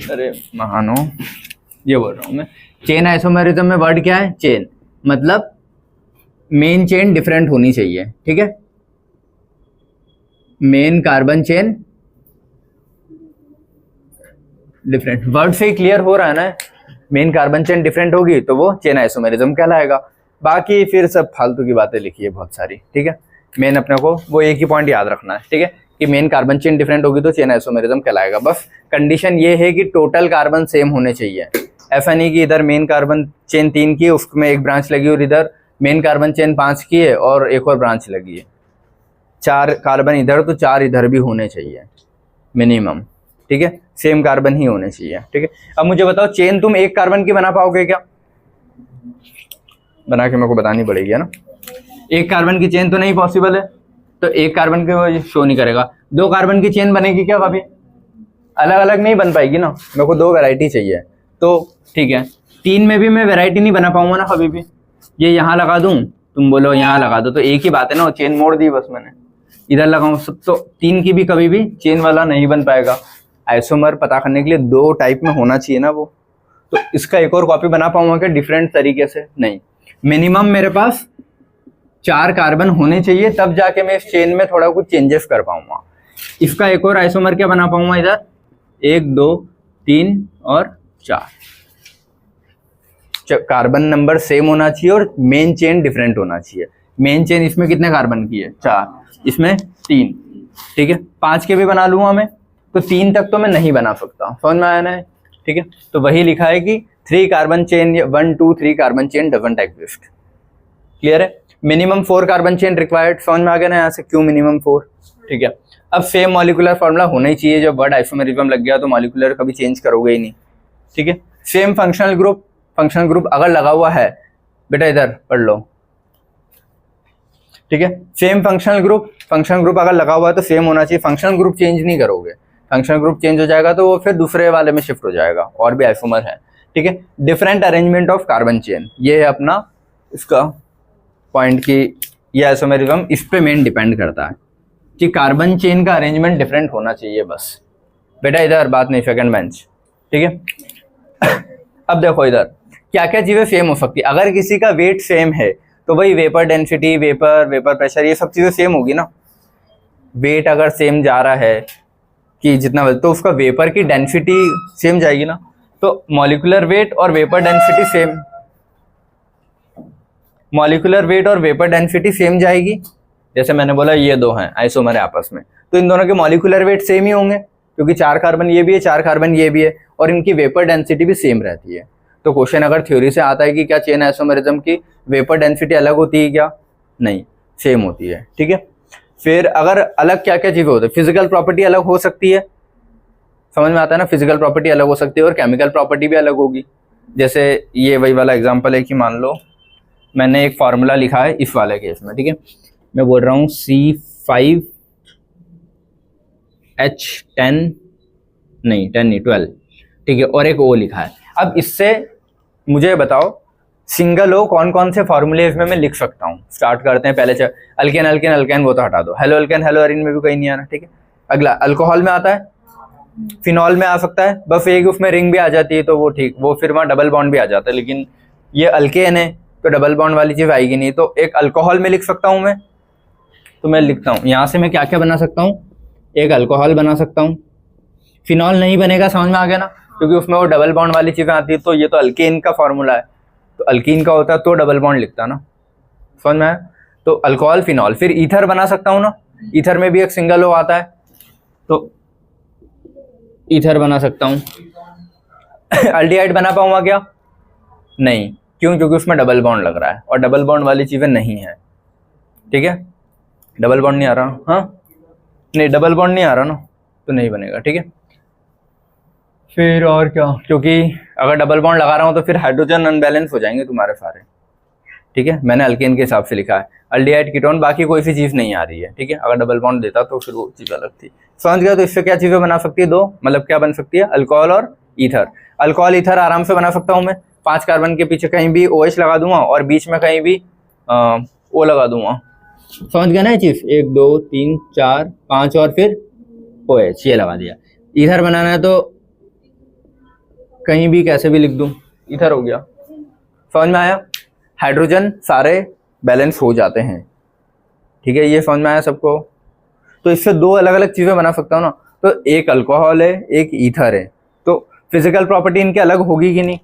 अरे महानो, ये बोल रहा हूं मैं, चेन आइसोमेरिज्म में वर्ड क्या है, चेन, मतलब मेन चेन डिफरेंट होनी चाहिए। ठीक है, main carbon chain different, word से ही क्लियर हो रहा है ना, मेन कार्बन चेन डिफरेंट होगी तो वो चेन आइसोमेरिज्म कहलाएगा। बाकी फिर सब फालतू की बातें लिखी है बहुत सारी। ठीक है, मेन अपने को वो एक ही पॉइंट याद रखना है। ठीक है, कि मेन कार्बन चेन डिफरेंट होगी तो चेन आइसोमेरिज्म कहलाएगा। बस कंडीशन ये है कि टोटल कार्बन सेम होने चाहिए, ऐसा नहीं कि इधर मेन कार्बन चेन 3 की है उसमें एक ब्रांच लगी और इधर मेन कार्बन चेन 5 की है और एक और ब्रांच लगी है। 4 कार्बन इधर तो 4 इधर भी होने चाहिए मिनिमम। ठीक है, सेम कार्बन ही होने चाहिए। ठीक है, अब मुझे बताओ चेन तुम एक कार्बन की बना पाओगे क्या, बना के मेरे को बतानी पड़ेगी है ना। एक कार्बन की चेन तो नहीं पॉसिबल है, तो एक कार्बन के शो नहीं करेगा। 2 कार्बन की चेन बनेगी क्या, कभी अलग अलग नहीं बन पाएगी ना, मेरे को 2 वैरायटी चाहिए। तो ठीक है, 3 में भी मैं वैरायटी नहीं बना पाऊंगा ना कभी भी, ये यहाँ लगा दूं तुम बोलो यहाँ लगा दो तो एक ही बात है ना, चेन मोड़ दी बस मैंने, इधर लगाऊं सब, तो 3 की भी कभी भी चेन वाला नहीं बन पाएगा। आइसोमर पता करने के लिए 2 टाइप में होना चाहिए ना वो, तो इसका एक और कॉपी बना पाऊंगा क्या डिफरेंट तरीके से, नहीं। मिनिमम मेरे पास 4 कार्बन होने चाहिए, तब जाके मैं इस चेन में थोड़ा कुछ चेंजेस कर पाऊंगा। इसका एक और आइसोमर क्या बना पाऊंगा, इधर 1 2 3 और 4 कार्बन नंबर सेम होना चाहिए और मेन चेन डिफरेंट होना चाहिए। मेन चेन इसमें कितने कार्बन की है, 4, इसमें 3। ठीक है, 5 के भी बना लूंगा मैं, तो 3 तक तो मैं नहीं बना सकता, समझ में आया ना। ठीक है, तो वही लिखा है कि 3 carbon chain 1 2 3 carbon chain doesn't exist. Clear है, मिनिमम 4 कार्बन चेन रिक्वायर्ड, समझ में आ गया ना यहाँ से क्यों मिनिमम 4। ठीक है, अब सेम मॉलिक्यूलर फॉर्मूला होना ही चाहिए, जब वर्ड आइसोमेरिज्म लग गया तो मॉलिक्यूलर कभी चेंज करोगे ही नहीं। ठीक है, same functional group, functional group अगर लगा हुआ है बेटा इधर पढ़ लो। ठीक है, सेम फंक्शनल ग्रुप अगर लगा हुआ है तो सेम होना चाहिए, फंक्शनल ग्रुप चेंज नहीं करोगे, फंक्शनल ग्रुप चेंज हो जाएगा तो वो फिर दूसरे वाले में शिफ्ट हो जाएगा, और भी आइसोमर है। ठीक है, different arrangement of carbon chain, ये है अपना इसका पॉइंट की ये आइसोमेरिज्म इस पे मेन डिपेंड करता है कि कार्बन चेन का अरेंजमेंट डिफरेंट होना चाहिए बस। बेटा इधर बात नहीं, सेकंड बेंच। ठीक है, अब देखो इधर क्या क्या चीजें सेम हो सकती है। अगर किसी का वेट सेम है तो वही वेपर डेंसिटी, वेपर प्रेशर, ये सब चीजें सेम होगी ना। वेट अगर सेम जा रहा है कि जितना, तो उसका वेपर की डेंसिटी सेम जाएगी ना। तो मॉलिक्यूलर वेट और vapour density same, molecular weight और वेपर डेंसिटी सेम जाएगी। जैसे मैंने बोला ये 2 हैं आइसोमर है आपस में, तो इन दोनों के मॉलिक्यूलर वेट सेम ही होंगे क्योंकि 4 कार्बन ये भी है 4 कार्बन ये भी है, और इनकी वेपर डेंसिटी भी सेम रहती है। तो क्वेश्चन अगर थ्योरी से आता है कि क्या चेन आइसोमेरिज्म की वेपर डेंसिटी अलग होती है क्या, नहीं, सेम होती है। ठीक है, फिर अगर अलग क्या क्या चीजें होती है, फिजिकल प्रॉपर्टी अलग हो सकती है, समझ में आता है ना, फिजिकल प्रॉपर्टी अलग हो सकती है और केमिकल प्रॉपर्टी भी अलग होगी। जैसे ये वही वाला एग्जांपल है कि मान लो मैंने एक फार्मूला लिखा है इस वाले केस में। ठीक है, मैं बोल रहा हूँ C5H10 नहीं 10 नहीं 12, ठीक है, और एक O लिखा है। अब इससे मुझे बताओ सिंगल O कौन कौन से फॉर्मूले इसमें मैं लिख सकता हूँ। स्टार्ट करते हैं पहले से, अल्केन अल्केन अल्केन वो तो हटा दो, हेलो अल्केन हेलो अरीन में भी कहीं नहीं आना, ठीक है। अगला अल्कोहल में आता है, फिनॉल में आ सकता है, बस एक उसमें रिंग भी आ जाती है तो वो ठीक, वो फिर वहाँ डबल बॉन्ड भी आ जाता है, लेकिन ये अल्केन है तो डबल बॉन्ड वाली चीज़ आएगी नहीं। तो एक अल्कोहल में लिख सकता हूँ मैं, तो मैं लिखता हूँ यहाँ से मैं क्या क्या बना सकता हूँ, एक अल्कोहल बना सकता हूँ। फिनॉल नहीं बनेगा, समझ में आ गया ना, क्योंकि उसमें वो डबल बॉन्ड वाली चीज़ें आती है। तो ये तो अल्केन का फॉर्मूला है, तो अल्कीन का होता है तो डबल बॉन्ड लिखता ना, समझ में आया। तो अल्कोहल फिनॉल, फिर ईथर बना सकता हूँ ना, ईथर में भी एक सिंगल O आता है तो ईथर बना सकता हूँ। अल्डिहाइड बना पाऊंगा क्या? नहीं, क्यों? क्योंकि उसमें डबल बॉन्ड लग रहा है और डबल बॉन्ड वाली चीज़ें नहीं है, ठीक है। डबल बॉन्ड नहीं आ रहा, हाँ नहीं डबल बॉन्ड नहीं आ रहा ना, तो नहीं बनेगा, ठीक है। फिर और क्या, क्योंकि अगर डबल बॉन्ड लगा रहा हूँ तो फिर हाइड्रोजन अनबैलेंस हो जाएंगे तुम्हारे सारे, ठीक है। मैंने अल्केन के हिसाब से लिखा है, अल्डिहाइड कीटोन, बाकी कोई सी चीज़ नहीं आ रही है, ठीक है। अगर डबल बॉन्ड देता तो फिर वो चीज़ अलग थी, समझ गया। तो इससे क्या चीज़ें बना सकती है, दो, मतलब क्या बन सकती है, अल्कोहल और ईथर। अल्कोहल ईथर आराम से बना सकता हूँ मैं, 5 कार्बन के पीछे कहीं भी OH लगा दूंगा और बीच में कहीं भी O लगा दूंगा, समझ गया ना ये चीज़। 1 2 3 4 5 और फिर OH ये लगा दिया। ईथर बनाना है तो कहीं भी कैसे भी लिख दूं, ईथर हो गया, समझ में आया। हाइड्रोजन सारे बैलेंस हो जाते हैं, ठीक है, ये समझ में आया सबको। तो इससे दो अलग अलग चीज़ें बना सकता हूँ ना, तो एक अल्कोहल है एक ईथर है, तो फिजिकल प्रॉपर्टी इनके अलग होगी कि नहीं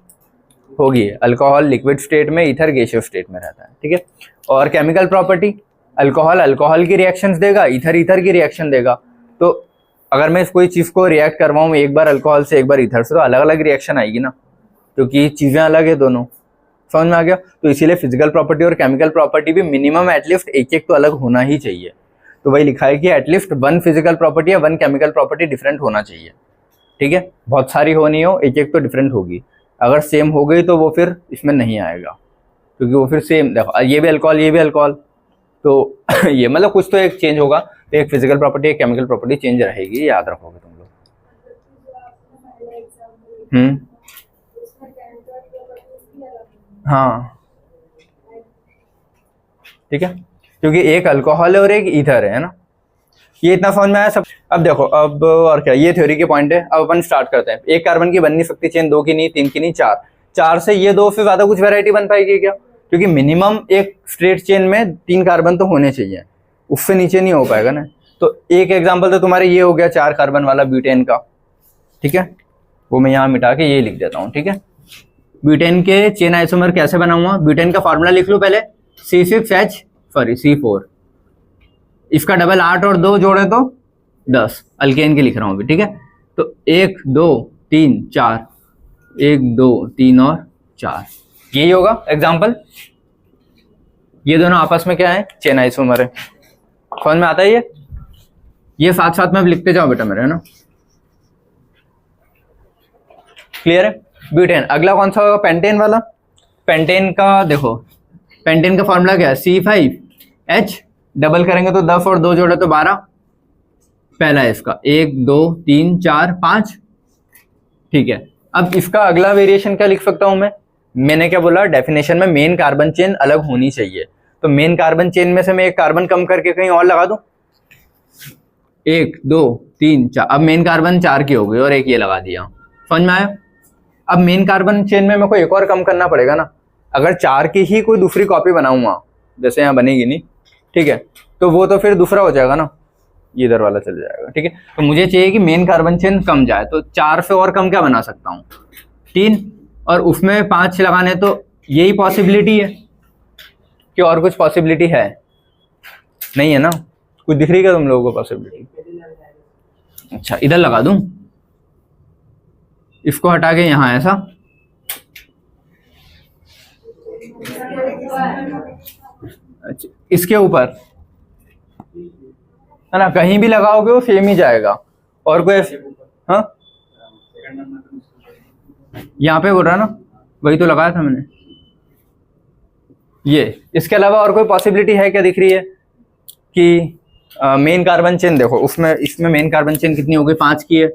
होगी। अल्कोहल लिक्विड स्टेट में, ईथर गैसियस स्टेट में रहता है, ठीक है। और केमिकल प्रॉपर्टी, अल्कोहल अल्कोहल की रिएक्शंस देगा, ईथर ईथर की रिएक्शन देगा। तो अगर मैं कोई चीज़ को रिएक्ट करवाऊँ एक बार अल्कोहल से एक बार ईथर से, तो अलग अलग रिएक्शन आएगी ना, क्योंकि चीज़ें अलग है दोनों, समझ में आ गया। तो इसीलिए फिजिकल प्रॉपर्टी और केमिकल प्रॉपर्टी भी मिनिमम एटलीस्ट एक एक तो अलग होना ही चाहिए। तो वही लिखा है कि एटलीस्ट 1 फिजिकल प्रॉपर्टी या 1 केमिकल प्रॉपर्टी डिफरेंट होना चाहिए, ठीक है। बहुत सारी होनी हो, एक एक तो डिफरेंट होगी। अगर सेम हो गई तो वो फिर इसमें नहीं आएगा, क्योंकि वो फिर सेम, देखो ये भी अल्कोहल ये भी अल्कोहल, तो ये मतलब कुछ तो एक चेंज होगा, तो एक फिजिकल प्रॉपर्टी एक केमिकल प्रॉपर्टी चेंज रहेगी, याद रखोगे तुम लोग। हाँ ठीक है, क्योंकि एक अल्कोहल है और एक ईथर है ना, ये इतना समझ में आया सब। अब देखो, अब और क्या, ये थ्योरी के पॉइंट है। अब अपन स्टार्ट करते हैं। एक कार्बन की बन नहीं सकती चेन, 2 की नहीं, 3 की नहीं, 4 से ये 2 से ज्यादा कुछ वैरायटी बन पाएगी क्या? क्योंकि मिनिमम एक स्ट्रेट चेन में 3 कार्बन तो होने चाहिए, उससे नीचे नहीं हो पाएगा ना। तो एक एग्जाम्पल तो तुम्हारे ये हो गया 4 कार्बन वाला ब्यूटेन का, ठीक है, वो मैं यहाँ मिटा के ये लिख देता हूँ, ठीक है। ब्यूटेन के चेन आइसोमर कैसे बनाऊंगा, ब्यूटेन का फॉर्मूला लिख लो पहले, C4, इसका डबल 8 और 2 जोड़े तो 10, अल्केन के लिख रहा हूँ अभी, ठीक है। तो 1 2 3 4, 1 2 3 और 4, यही होगा एग्जाम्पल। ये दोनों आपस में क्या है, चेन आइसोमर है, समझ में आता है ये साथ साथ में लिखते जाओ बेटा मेरे, है ना, क्लियर है। ब्यूटेन, अगला कौन सा होगा, पेंटेन वाला। पेंटेन का देखो, पेंटेन का फॉर्मूला क्या है, C5H, डबल करेंगे तो 10 और 2 जोड़े तो 12, पहला है इसका 1 2 3 4 5, ठीक है। अब इसका अगला वेरिएशन क्या लिख सकता हूं मैंने क्या बोला, डेफिनेशन में मेन कार्बन चेन अलग होनी चाहिए, तो मेन कार्बन चेन में से मैं एक कार्बन कम करके कहीं और लगा दूं, 1 2 3 4, अब मेन कार्बन 4 की हो गई और एक ये लगा दिया, समझ में आया। अब मेन कार्बन चेन में मेरे को एक और कम करना पड़ेगा ना, अगर 4 की ही कोई दूसरी कॉपी बनाऊंगा, जैसे यहाँ बनेगी नहीं, ठीक है, तो वो तो फिर दूसरा हो जाएगा ना, ये इधर वाला चल जाएगा, ठीक है। तो मुझे चाहिए कि मेन कार्बन चेन कम जाए, तो 4 से और कम क्या बना सकता हूँ, 3, और उसमें 5 लगाने, तो यही पॉसिबिलिटी है कि और कुछ पॉसिबिलिटी है नहीं, है ना, कुछ दिख रही है तुम लोगों को पॉसिबिलिटी? अच्छा, इधर लगा दूं, इसको हटा के यहाँ ऐसा, अच्छा इसके ऊपर, है ना, कहीं भी लगाओगे वो सेम ही जाएगा। और कोई, हाँ यहाँ पे बोल रहा ना, वही तो लगाया था मैंने ये। इसके अलावा और कोई पॉसिबिलिटी है क्या, दिख रही है कि मेन कार्बन चेन देखो, उसमें इसमें मेन कार्बन चेन कितनी हो गई, 5 की है,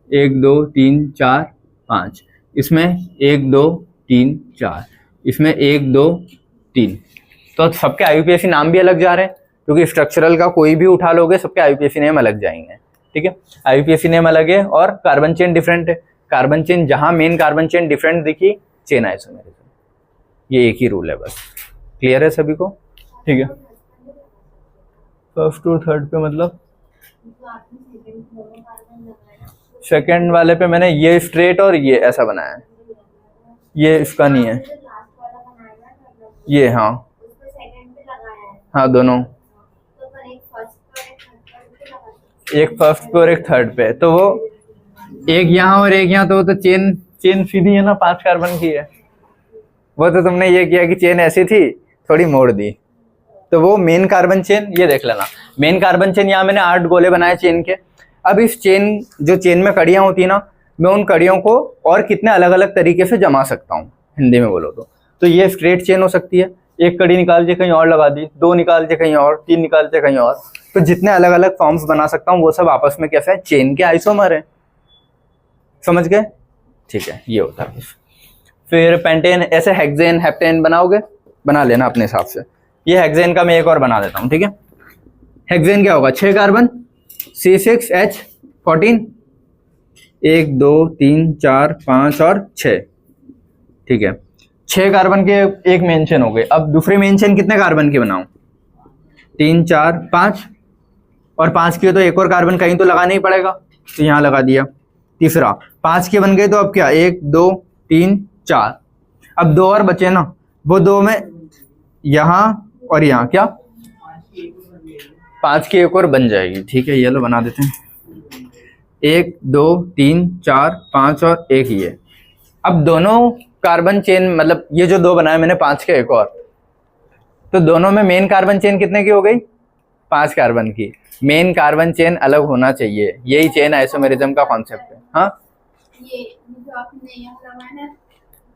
1 2 3 4 5, इसमें 1 2 3 4, इसमें 1 2 3। तो सबके आईयूपीएसी नाम भी अलग जा रहे हैं, क्योंकि स्ट्रक्चरल का कोई भी उठा लोगे सबके आईयूपीएसी नेम अलग जाएंगे। ठीक है, आईयूपीएसी नेम अलग है और कार्बन चेन डिफरेंट है। कार्बन चेन जहां मेन कार्बन चेन डिफरेंट दिखी, चेन आइसोमेरिज्म, ये एक ही रूल है बस। क्लियर है सभी को? ठीक है, फर्स्ट और थर्ड पे मतलब सेकंड वाले पे मैंने ये स्ट्रेट और ये ऐसा बनाया है, ये इसका नहीं है, ये हाँ हाँ दोनों, एक फर्स्ट पे और एक थर्ड पे, तो वो एक यहाँ और एक यहाँ, तो चेन सीधी है ना, 5 कार्बन की है। वो तो तुमने ये किया कि चेन ऐसी थी थोड़ी मोड़ दी, तो वो मेन कार्बन चेन, ये देख लेना मेन कार्बन चेन। यहाँ मैंने 8 गोले बनाए चेन के। अब इस चेन, जो चेन में कड़ियाँ होती है ना, मैं उन कड़ियों को और कितने अलग अलग तरीके से जमा सकता हूँ, हिंदी में बोलो तो ये स्ट्रेट चेन हो सकती है, एक कड़ी निकाल के कहीं और लगा दी, 2 निकाल के कहीं और, 3 निकाल के कहीं और, तो जितने अलग अलग फॉर्म्स बना सकता हूँ वो सब आपस में कैसे है, चेन के आइसोमर है। समझ गए? ठीक है, ये होता है। फिर पेंटेन, ऐसे हेक्सेन हेप्टेन बनाओगे, बना लेना अपने हिसाब से। ये हेक्सेन का मैं एक और बना देता हूँ। ठीक है, हेक्सेन क्या होगा, 6 कार्बन C6H14, 1 2 3 4 5 और 6। ठीक है, 6 कार्बन के एक मेन चेन हो गए। अब दूसरे मेन चेन कितने कार्बन की बनाऊं, 3 4 5, और 5 की हो तो एक और कार्बन कहीं तो लगाना ही पड़ेगा, तो यहाँ लगा दिया। तीसरा 5 के बन गए, तो अब क्या, 1 2 3 4, अब 2 और बचे ना, वो 2 में यहाँ और यहाँ क्या 5 की एक और बन जाएगी। ठीक है, ये लो बना देते हैं, 1 2 3 4 5 और एक ये। अब दोनों कार्बन चेन, मतलब ये जो 2 बनाए मैंने, 5 के एक और, तो दोनों में मेन कार्बन चेन कितने की हो गई, 5 कार्बन की। मेन कार्बन चेन अलग होना चाहिए, यही चेन आइसोमेरिज्म का कॉन्सेप्ट है। हाँ, ये जो आपने यहाँ लगाया ना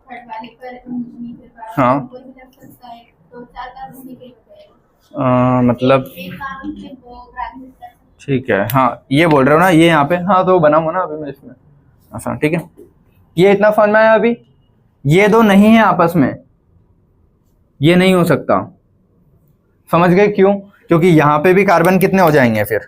थर्ड वाले पर, हाँ तो 4 कार्बन निकल गए, मतलब ठीक है। हाँ, ये बोल रहे हो ना, ये यहाँ पे, हाँ तो बनाऊंगा ना अभी मैं इसमें आसान। ठीक है, ये इतना फॉर्म में आया। अभी ये 2 नहीं है आपस में, ये नहीं हो सकता। समझ गए क्यों? क्योंकि यहाँ पे भी कार्बन कितने हो जाएंगे फिर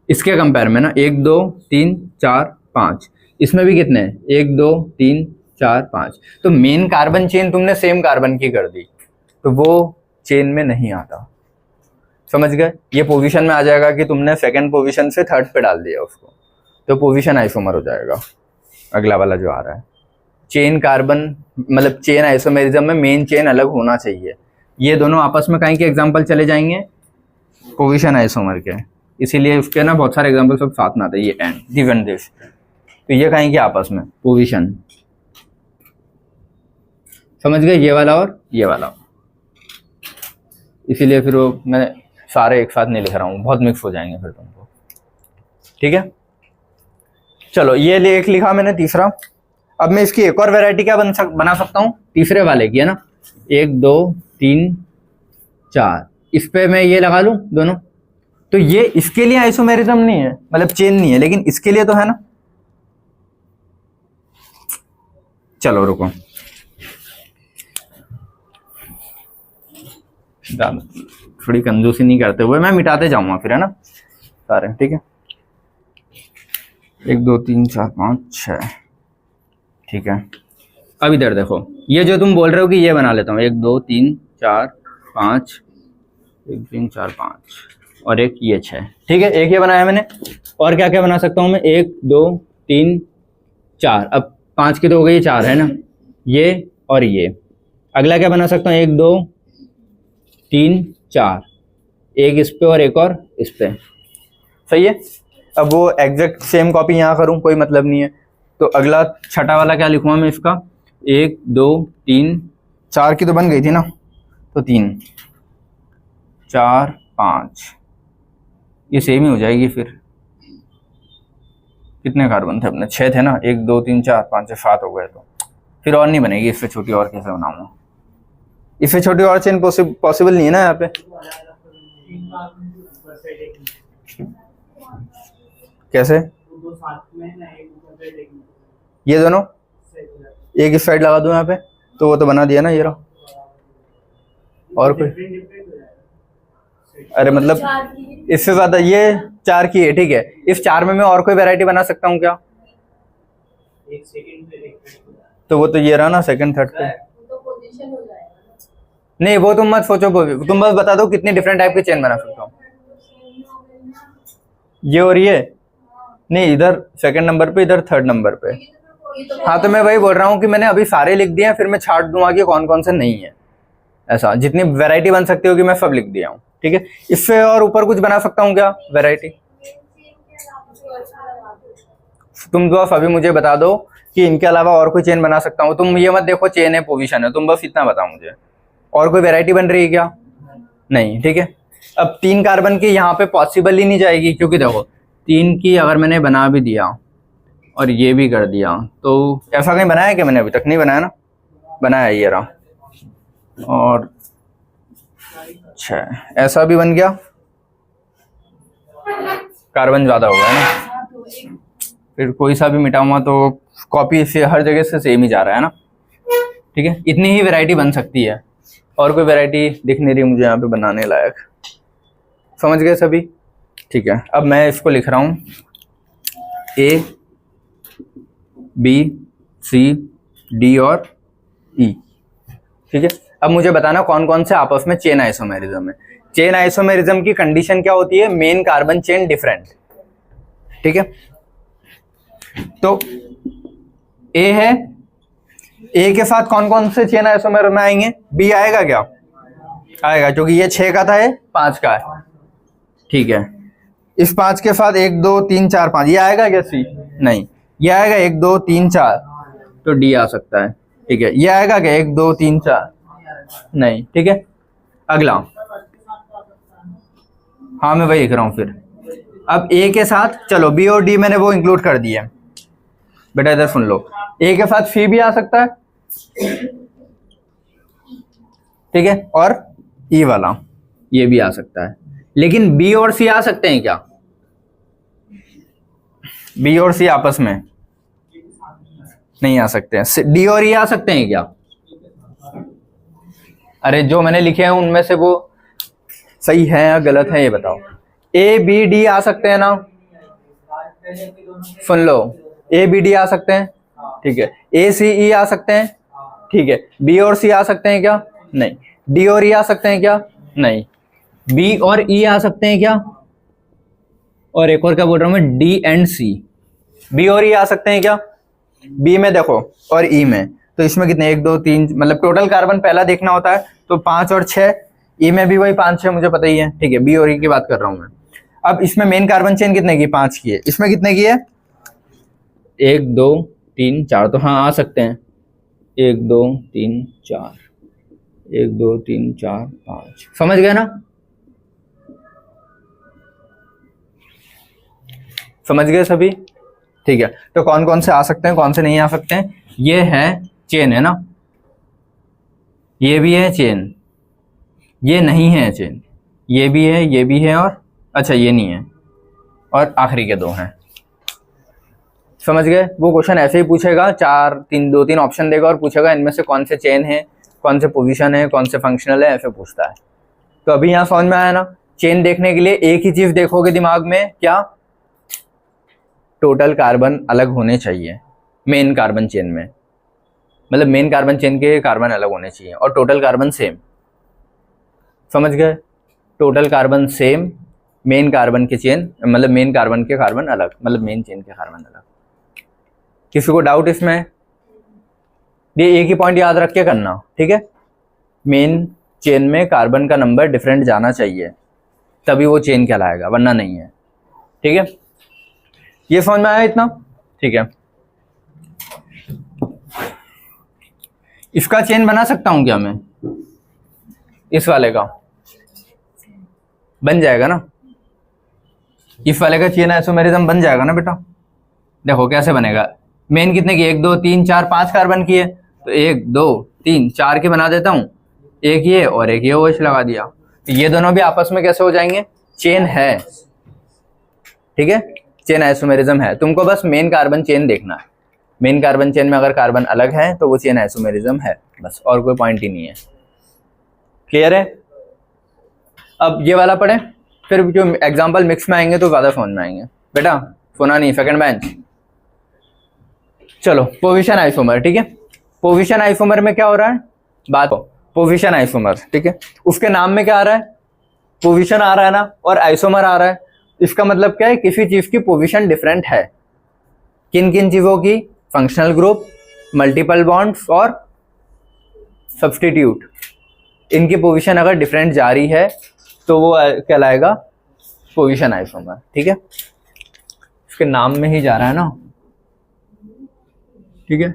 इसके कंपेयर में ना, 1 2 3 4 5, इसमें भी कितने हैं, 1 2 3 4 5, तो मेन कार्बन चेन तुमने सेम कार्बन की कर दी, तो वो चेन में नहीं आता। समझ गए? ये पोजीशन में आ जाएगा कि तुमने सेकंड पोजीशन से थर्ड पे डाल दिया उसको, तो पोजीशन आइसोमर हो जाएगा। अगला वाला जो आ रहा है, चेन कार्बन, मतलब चेन आइसोमेरिज्म में मेन चेन अलग होना चाहिए। ये दोनों आपस में कहीं के एग्जांपल चले जाएंगे, पोजीशन आइसोमर के, इसीलिए उसके ना बहुत सारे एग्जांपल सब साथ में आते हैं। ये एंड गिवन दिस, तो ये कहीं के आपस में पोजीशन। समझ गए? ये वाला और ये वाला, इसीलिए फिर वो मैं सारे एक साथ नहीं लिख रहा हूँ, बहुत मिक्स हो जाएंगे फिर तुमको। ठीक है, चलो ये एक लिखा मैंने तीसरा। अब मैं इसकी एक और वैरायटी क्या बना सकता हूँ, तीसरे वाले की है ना, 1 2 3 4, इस पे मैं ये लगा लूं दोनों, तो ये इसके लिए आइसोमेरिज्म नहीं है, मतलब चेन नहीं है, लेकिन इसके लिए तो है ना। चलो रुको, थोड़ी कंजूसी नहीं करते हुए मैं मिटाते जाऊंगा फिर, है ना सारे। ठीक है, 1 2 3 4 5 6। ठीक है, अब इधर देखो, ये जो तुम बोल रहे हो कि ये बना लेता हूँ, 1 2 3 4 5, 1 3 4 5 और एक ये 6। ठीक है, एक ये बनाया मैंने, और क्या क्या बना सकता हूँ मैं, 1 2 3 4, अब 5 की तो हो गई, 4 है ना, ये और ये। अगला क्या बना सकता हूँ, 1 2 3 4, एक इस पे और एक और इस पे। सही है। अब वो एग्जैक्ट सेम कॉपी यहाँ करूँ कोई मतलब नहीं है, तो अगला छठा वाला क्या लिखूँगा मैं इसका, 1 2 3 4 की तो बन गई थी ना, तो 3 4 5, ये सेम ही हो जाएगी फिर। कितने कार्बन थे अपने, 6 थे ना, 1 2 3 4 5 6 7 हो गए, तो फिर और नहीं बनेगी, इससे छोटी और कैसे बनाऊंगा, इससे छोटी और चेन पॉसिबल नहीं है ना यहाँ पे। कैसे, दो साथ में ना, एक ऊपर पे एक नीचे। ये दोनों सही। एक इस साइड लगा दूं यहाँ पे, तो वो तो बना दिया ना ये रहा। और कोई? डिफरेंट हो जाएगा। अरे मतलब इससे ज्यादा, ये 4 की है, ठीक है। इस 4 में मैं और कोई वैरायटी बना सकता हूँ क्या? एक सेकंड पे एक मिनट। तो वो तो ये रहा ना, सेकंड थर्ड पे। तो पोजीशन हो जाएगा नहीं वो तुम मत सोचो, तुम बस बता दो कितनी डिफरेंट टाइप की चेन बना सकता हूँ। ये और ये नहीं, इधर सेकंड नंबर पे, इधर थर्ड नंबर पे। हाँ तो मैं वही बोल रहा हूँ कि मैंने अभी सारे लिख दिए हैं, फिर मैं छाट दूंगा कि कौन कौन से नहीं है। ऐसा जितनी वैरायटी बन सकती होगी मैं सब लिख दिया हूँ, ठीक है। इससे और ऊपर कुछ बना सकता हूँ क्या वैरायटी? तुम बस अभी मुझे बता दो कि इनके अलावा और कोई चेन बना सकता हूँ। तुम ये मत देखो चेन है पोजीशन है, तुम बस इतना बताओ मुझे, और कोई वैरायटी बन रही है क्या? नहीं, ठीक है। अब 3 कार्बन की यहाँ पे पॉसिबल ही नहीं जाएगी, क्योंकि देखो 3 की अगर मैंने बना भी दिया और ये भी कर दिया, तो ऐसा कहीं बनाया क्या मैंने? अभी तक नहीं बनाया ना। बनाया ये रहा, और अच्छा ऐसा भी बन गया, कार्बन ज्यादा हो गया ना। फिर कोई सा भी मिटाऊंगा तो कॉपी से हर जगह से सेम ही जा रहा है ना, ठीक है। इतनी ही वैरायटी बन सकती है, और कोई वैरायटी दिख नहीं रही मुझे यहाँ पे बनाने लायक। समझ गए सभी? ठीक है। अब मैं इसको लिख रहा हूँ A, B, C, D और E, ठीक है। अब मुझे बताना कौन कौन से आपस में चेन आइसोमेरिज्म है। चेन आइसोमेरिज्म की कंडीशन क्या होती है? मेन कार्बन चेन डिफरेंट, ठीक है। तो A है, A के साथ कौन कौन से चेन आइसोमेर में आएंगे? B आएगा क्या? आएगा, क्योंकि ये 6 का था, ये 5 का है, ठीक है। इस 5 के साथ 1 2 3 4 5, ये आएगा क्या C? नहीं, ये आएगा 1 2 3 4, तो D आ सकता है, ठीक है। ये आएगा क्या 1 2 3 4? नहीं, ठीक है। अगला, हाँ मैं वही लिख रहा हूँ फिर। अब A के साथ चलो B और D मैंने वो इंक्लूड कर दिए। बेटा इधर सुन लो, A के साथ C भी आ सकता है, ठीक है, और E वाला ये भी आ सकता है। लेकिन B और C आ सकते हैं क्या? B और C आपस में नहीं आ सकते हैं। D और E आ सकते हैं क्या? अरे जो मैंने लिखे हैं उनमें से वो सही है या गलत है ये बताओ। A B D आ सकते हैं ना? सुन लो, A B D आ सकते हैं, ठीक है। A C E आ सकते हैं, ठीक है। B और C आ सकते हैं क्या? नहीं। D और E आ सकते हैं क्या? नहीं। B और E आ सकते हैं क्या? और एक और क्या बोल रहा हूं मैं, D एंड C। B और E आ सकते हैं क्या? B में देखो और E में, तो इसमें कितने 1 2 3, मतलब टोटल कार्बन पहला देखना होता है, तो 5 और 6। E में भी वही 5 6 मुझे पता ही है, ठीक है। B और E की बात कर रहा हूं मैं। अब इसमें मेन कार्बन चेन कितने की? 5 की है। इसमें कितने की है? 1 2 3 4, तो हाँ आ सकते हैं। 1 2 3 4, 1 2 3 4 5, समझ गए ना? समझ गए सभी? ठीक है। तो कौन कौन से आ सकते हैं, कौन से नहीं आ सकते हैं? ये है चेन है ना, ये भी है चेन, ये नहीं है चेन, ये भी है, ये भी है, और अच्छा ये नहीं है, और आखिरी के 2 हैं। समझ गए? वो क्वेश्चन ऐसे ही पूछेगा, 2 3 ऑप्शन देगा और पूछेगा इनमें से कौन से चेन है, कौन से पोजीशन है, कौन से फंक्शनल है, ऐसे पूछता है। तो अभी यहाँ समझ में आया ना? चेन देखने के लिए एक ही चीज देखोगे दिमाग में, क्या? टोटल कार्बन अलग होने चाहिए मेन कार्बन चेन में, मतलब मेन कार्बन चेन के कार्बन अलग होने चाहिए, और टोटल कार्बन सेम। समझ गए? Total carbon same, main carbon के चेन, मतलब मेन कार्बन के कार्बन अलग, मतलब मेन चेन के कार्बन अलग। किसी को डाउट इसमें? ये एक ही पॉइंट याद रख के करना, ठीक है। मेन चेन में कार्बन का नंबर डिफरेंट जाना चाहिए, तभी वो चेन कहलाएगा, वरना नहीं है, ठीक है। ये समझ में आया इतना? ठीक है। इसका चेन बना सकता हूं क्या मैं? इस वाले का बन जाएगा ना, इस वाले का चेन आइसोमेरिज्म बन जाएगा ना बेटा। देखो कैसे बनेगा। मेन कितने की? 1 2 3 4 5 कार्बन की है, तो 1 2 3 4 की बना देता हूं, एक ये और एक ये OH लगा दिया, तो ये दोनों भी आपस में कैसे हो जाएंगे? चेन है, ठीक है। चेन आइसोमेरिज्म है, तुमको बस मेन कार्बन चेन देखना है। मेन कार्बन चेन में अगर कार्बन अलग है तो वो चेन आइसोमेरिज्म है, बस, और कोई पॉइंट ही नहीं है। क्लियर है? अब ये वाला पढ़े, फिर जो एग्जाम्पल मिक्स में आएंगे तो ज्यादा समझ में आएंगे। बेटा सुना नहीं, सेकंड बेंच। चलो पोजीशन आइसोमर, ठीक है। पोजीशन आइसोमर में क्या हो रहा है, बात पोजीशन आइसोमर, ठीक है। उसके नाम में क्या आ रहा है, पोजीशन आ रहा है ना, और आइसोमर आ रहा है। इसका मतलब क्या है, किसी चीज की पोजीशन डिफरेंट है। किन किन चीजों की, फंक्शनल ग्रुप, मल्टीपल बॉन्ड्स और सब्स्टिट्यूट। इनकी पोजीशन अगर डिफरेंट जा रही है तो वो कहलाएगा पोजीशन आइसोमर, ठीक है। इसके नाम में ही जा रहा है ना, ठीक है।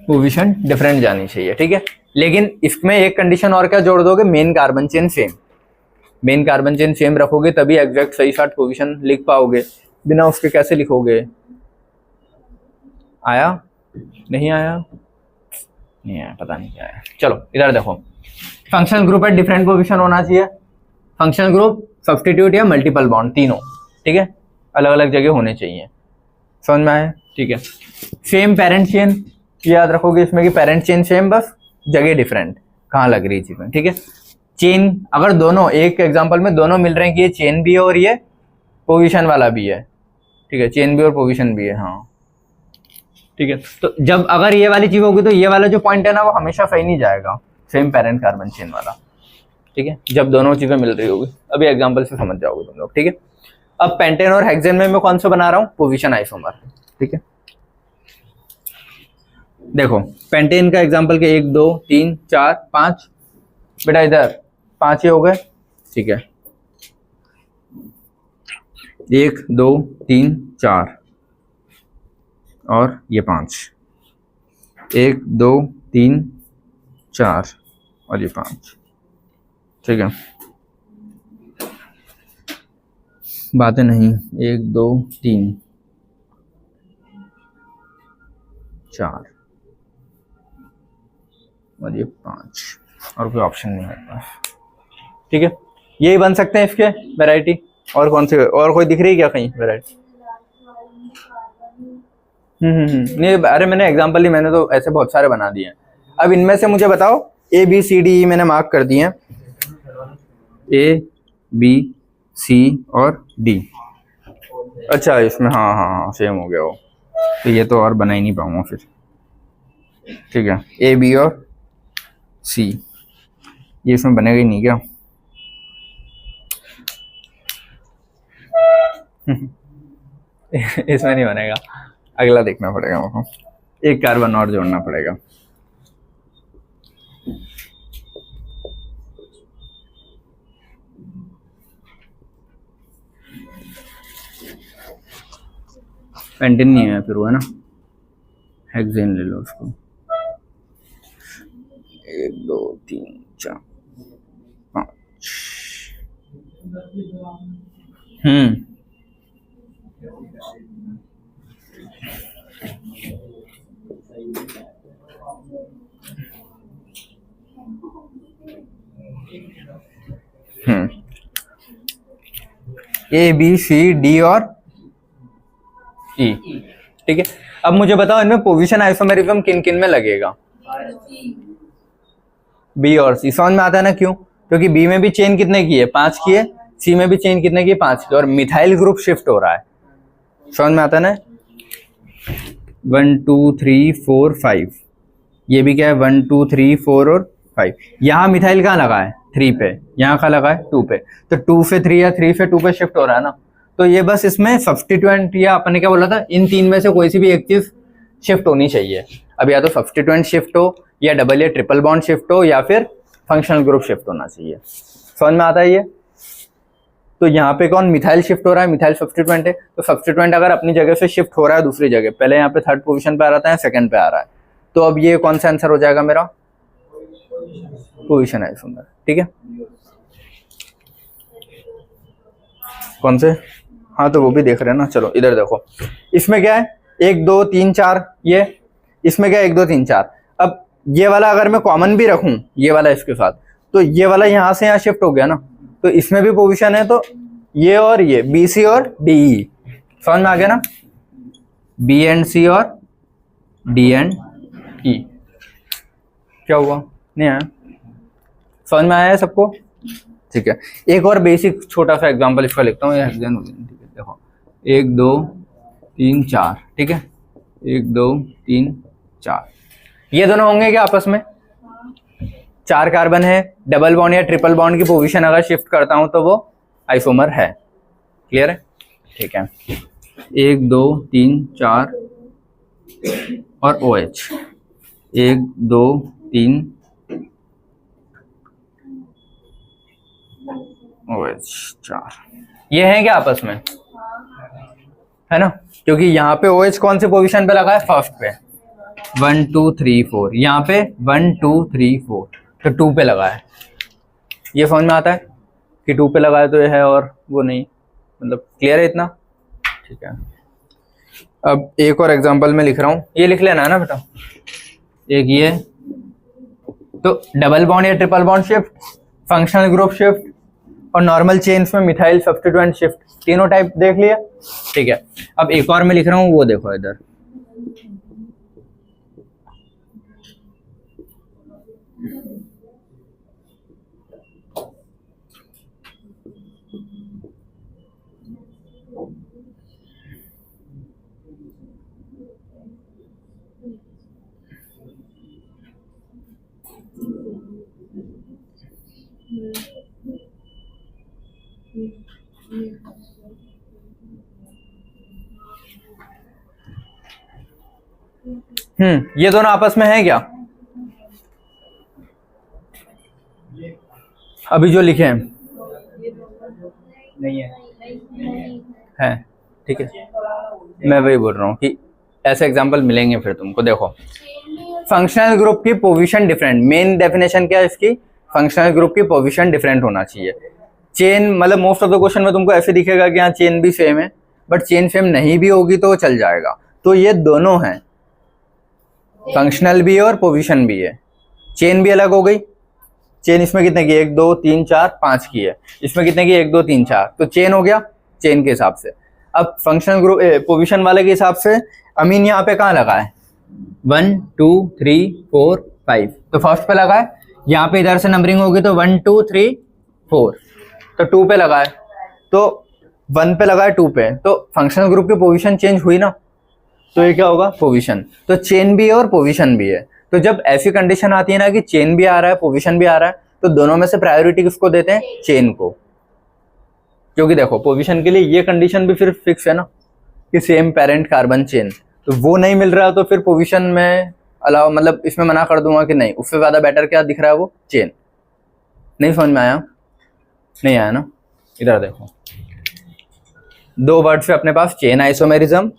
पोजीशन डिफरेंट जानी चाहिए, ठीक है। लेकिन इसमें एक कंडीशन और क्या जोड़ दोगे, main carbon chain same. Main carbon chain same रखोगे तभी एग्जैक्ट सही साथ पोजीशन लिख पाओगे, बिना उसके कैसे लिखोगे। आया नहीं आया, नहीं आया, पता नहीं क्या है। चलो इधर देखो, फंक्शनल ग्रुप है, डिफरेंट पोजीशन होना चाहिए। फंक्शनल ग्रुप, सब्स्टिट्यूट या मल्टीपल बॉन्ड, तीनों, ठीक है, अलग अलग जगह होने चाहिए। समझ में आया, ठीक है। सेम पेरेंट चेन, याद रखोगे इसमें कि पेरेंट चेन सेम, बस जगह डिफरेंट कहाँ लग रही है चीजें, ठीक है। चेन अगर दोनों, एक एग्जांपल में दोनों मिल रहे हैं कि ये चेन भी है और ये पोजीशन वाला भी है, ठीक है, चेन भी और पोजीशन भी है, हाँ, ठीक है। तो जब अगर ये वाली चीज होगी तो ये वाला जो पॉइंट है ना वो हमेशा सही नहीं जाएगा, सेम पेरेंट कार्बन चेन वाला, ठीक है, जब दोनों चीजें मिल रही होगी। अभी एग्जांपल से समझ जाओगे तुम लोग, ठीक है। अब पेंटेन और हेक्सेन में मैं कौन सा बना रहा हूँ, पोजीशन आइसोमर, ठीक है। देखो पेंटेन का एग्जांपल के 1 2 3 4 5, बेटा इधर 5 ही हो गए, ठीक है। 1 2 3 4 और ये 5, 1 2 3 4 और ये 5, ठीक है। बातें नहीं, 1 2 3 4 और ये 5, और कोई ऑप्शन नहीं है पास, ठीक है। यही बन सकते हैं इसके वैरायटी। और कौन से, और कोई दिख रही है क्या कहीं वैरायटी? नहीं, अरे मैंने एग्जांपल ही, मैंने तो ऐसे बहुत सारे बना दिए हैं। अब इनमें से मुझे बताओ, ए बी सी डी मैंने मार्क कर दिए हैं, ए बी सी और डी। अच्छा इसमें हाँ हाँ हाँ सेम हो गया वो, तो ये तो और बना ही नहीं पाऊंगा फिर, ठीक है। ए बी और सी, ये इसमें बनेगा ही नहीं क्या? इसमें नहीं बनेगा, अगला देखना पड़ेगा मुझको, एक कार्बन और जोड़ना पड़ेगा। पेंटेन नहीं है फिर वो, है ना, हेक्सेन ले लो उसको। 1 2 3 4 5, ए बी सी डी और ई, ठीक है। अब मुझे बताओ इनमें पोजीशन आइसोमेरिज्म किन किन में लगेगा? बी और सी। समझ में आता है ना क्यों? क्योंकि बी में भी चेन कितने की है, 5 की है, सी में भी चेन कितने की है, 5 की, और मिथाइल ग्रुप शिफ्ट हो रहा है। समझ में आता है ना, 1 2 3 4 5, ये भी क्या है 1 2 3 4 और 5। यहाँ मिथाइल कहाँ लगा है, 3 पे, यहाँ कहाँ लगा है 2 पे, तो 2 से 3 या 3 से 2 पे शिफ्ट हो रहा है ना। तो ये बस इसमें सब्स्टिट्यूएंट, या अपने क्या बोला था, इन 3 में से कोई सी भी एक चीज शिफ्ट होनी चाहिए। अब या तो सब्स्टिट्यूएंट शिफ्ट हो, या डबल या ट्रिपल बॉन्ड शिफ्ट हो, या फिर फंक्शनल ग्रुप शिफ्ट होना चाहिए। समझ में आता है ये? तो यहाँ पे कौन, मिथाइल शिफ्ट हो रहा है, मिथाइल सब्स्टिट्यूएंट है, तो सब्स्टिट्यूएंट अगर अपनी जगह से शिफ्ट हो रहा है दूसरी जगह, पहले यहाँ पे 3rd पोजीशन पे आ रहा था, सेकंड पे आ रहा है, तो अब ये कौन सा आंसर हो जाएगा मेरा, पोजीशन आइसोमर, ठीक है। कौन से, हाँ तो वो भी देख रहे हैं ना। चलो इधर देखो, इसमें क्या है 1 2 3 4, ये इसमें क्या है 1 2 3 4। अब ये वाला अगर मैं कॉमन भी रखूं, ये वाला इसके साथ, तो ये वाला यहाँ से यहाँ शिफ्ट हो गया ना, तो इसमें भी पोजीशन है, तो ये और ये बी सी और डी ई, समझ में आ गया ना, बी एंड सी और डी एंड ई। क्या हुआ, नहीं आया, समझ में आया है सबको, ठीक है। एक और बेसिक छोटा सा एग्जांपल इसका लिखता हूँ, ठीक है। देखो 1 2 3 4, ठीक है, 1 2 3 4, ये दोनों होंगे क्या आपस में, 4 कार्बन है, डबल बॉन्ड या ट्रिपल बॉन्ड की पोजीशन अगर शिफ्ट करता हूं तो वो आइसोमर है, क्लियर है, ठीक है। 1 2 3 4 और OH, 1 2 3 OH 4, ये है क्या आपस में, है ना, क्योंकि यहाँ पे OH कौन सी पोजीशन पे लगा है, फर्स्ट पे, 1 2 3 4, यहाँ पे 1 2 3 4, तो 2 पे लगा है, ये समझ में आता है कि 2 पे लगा है तो ये है और वो नहीं, मतलब क्लियर है इतना, ठीक है। अब एक और एग्जांपल में लिख रहा हूँ, ये लिख लेना है ना बेटा, एक ये, तो डबल बॉन्ड या triple bond shift, functional group shift और नॉर्मल चेन्स में मिथाइल सब्स्टिट्यूएंट शिफ्ट, तीनों टाइप देख लिया, ठीक है। अब एक और मैं लिख रहा हूँ, वो देखो इधर, ये दोनों आपस में है क्या, अभी जो लिखे हैं नहीं है, ठीक है, मैं वही बोल रहा हूँ कि ऐसे एग्जांपल मिलेंगे फिर तुमको। देखो फंक्शनल ग्रुप की पोजीशन डिफरेंट, मेन डेफिनेशन क्या है इसकी, फंक्शनल ग्रुप की पोजीशन डिफरेंट होना चाहिए। चेन मतलब मोस्ट ऑफ द क्वेश्चन में तुमको ऐसे दिखेगा कि हाँ चेन भी सेम है, बट चेन सेम नहीं भी होगी तो चल जाएगा, तो ये दोनों हैं, फंक्शनल भी है और पोजीशन भी है। चेन भी अलग हो गई, चेन इसमें कितने की, 1 2 3 4 5 की है, इसमें कितने की, 1 2 3 4, तो चेन हो गया चेन के हिसाब से। अब फंक्शनल ग्रुप पोजीशन वाले के हिसाब से अमीन यहाँ पे कहाँ लगा है, 1 2 3 4 5, तो फर्स्ट पे लगा है, यहाँ पे इधर से नंबरिंग होगी तो 1 2 3 4, तो 2 पे लगा है, तो 1 पे लगा है 2 पे, तो फंक्शनल ग्रुप की पोजीशन चेंज हुई ना, तो ये क्या होगा, पोजीशन। तो चेन भी है और पोजीशन भी है, तो जब ऐसी कंडीशन आती है ना कि चेन भी आ रहा है पोजीशन भी आ रहा है, तो दोनों में से प्रायोरिटी किसको देते हैं, चेन को, क्योंकि देखो पोजीशन के लिए ये कंडीशन भी फिर फिक्स है ना कि सेम पेरेंट कार्बन चेन, तो वो नहीं मिल रहा है तो फिर पोजीशन में अलाउ, मतलब इसमें मना कर दूंगा कि नहीं, उससे ज्यादा बेटर क्या दिख रहा है, वो चेन। नहीं समझ में आया, नहीं आया ना, इधर देखो 2 वर्ड से अपने पास, chain isomerism,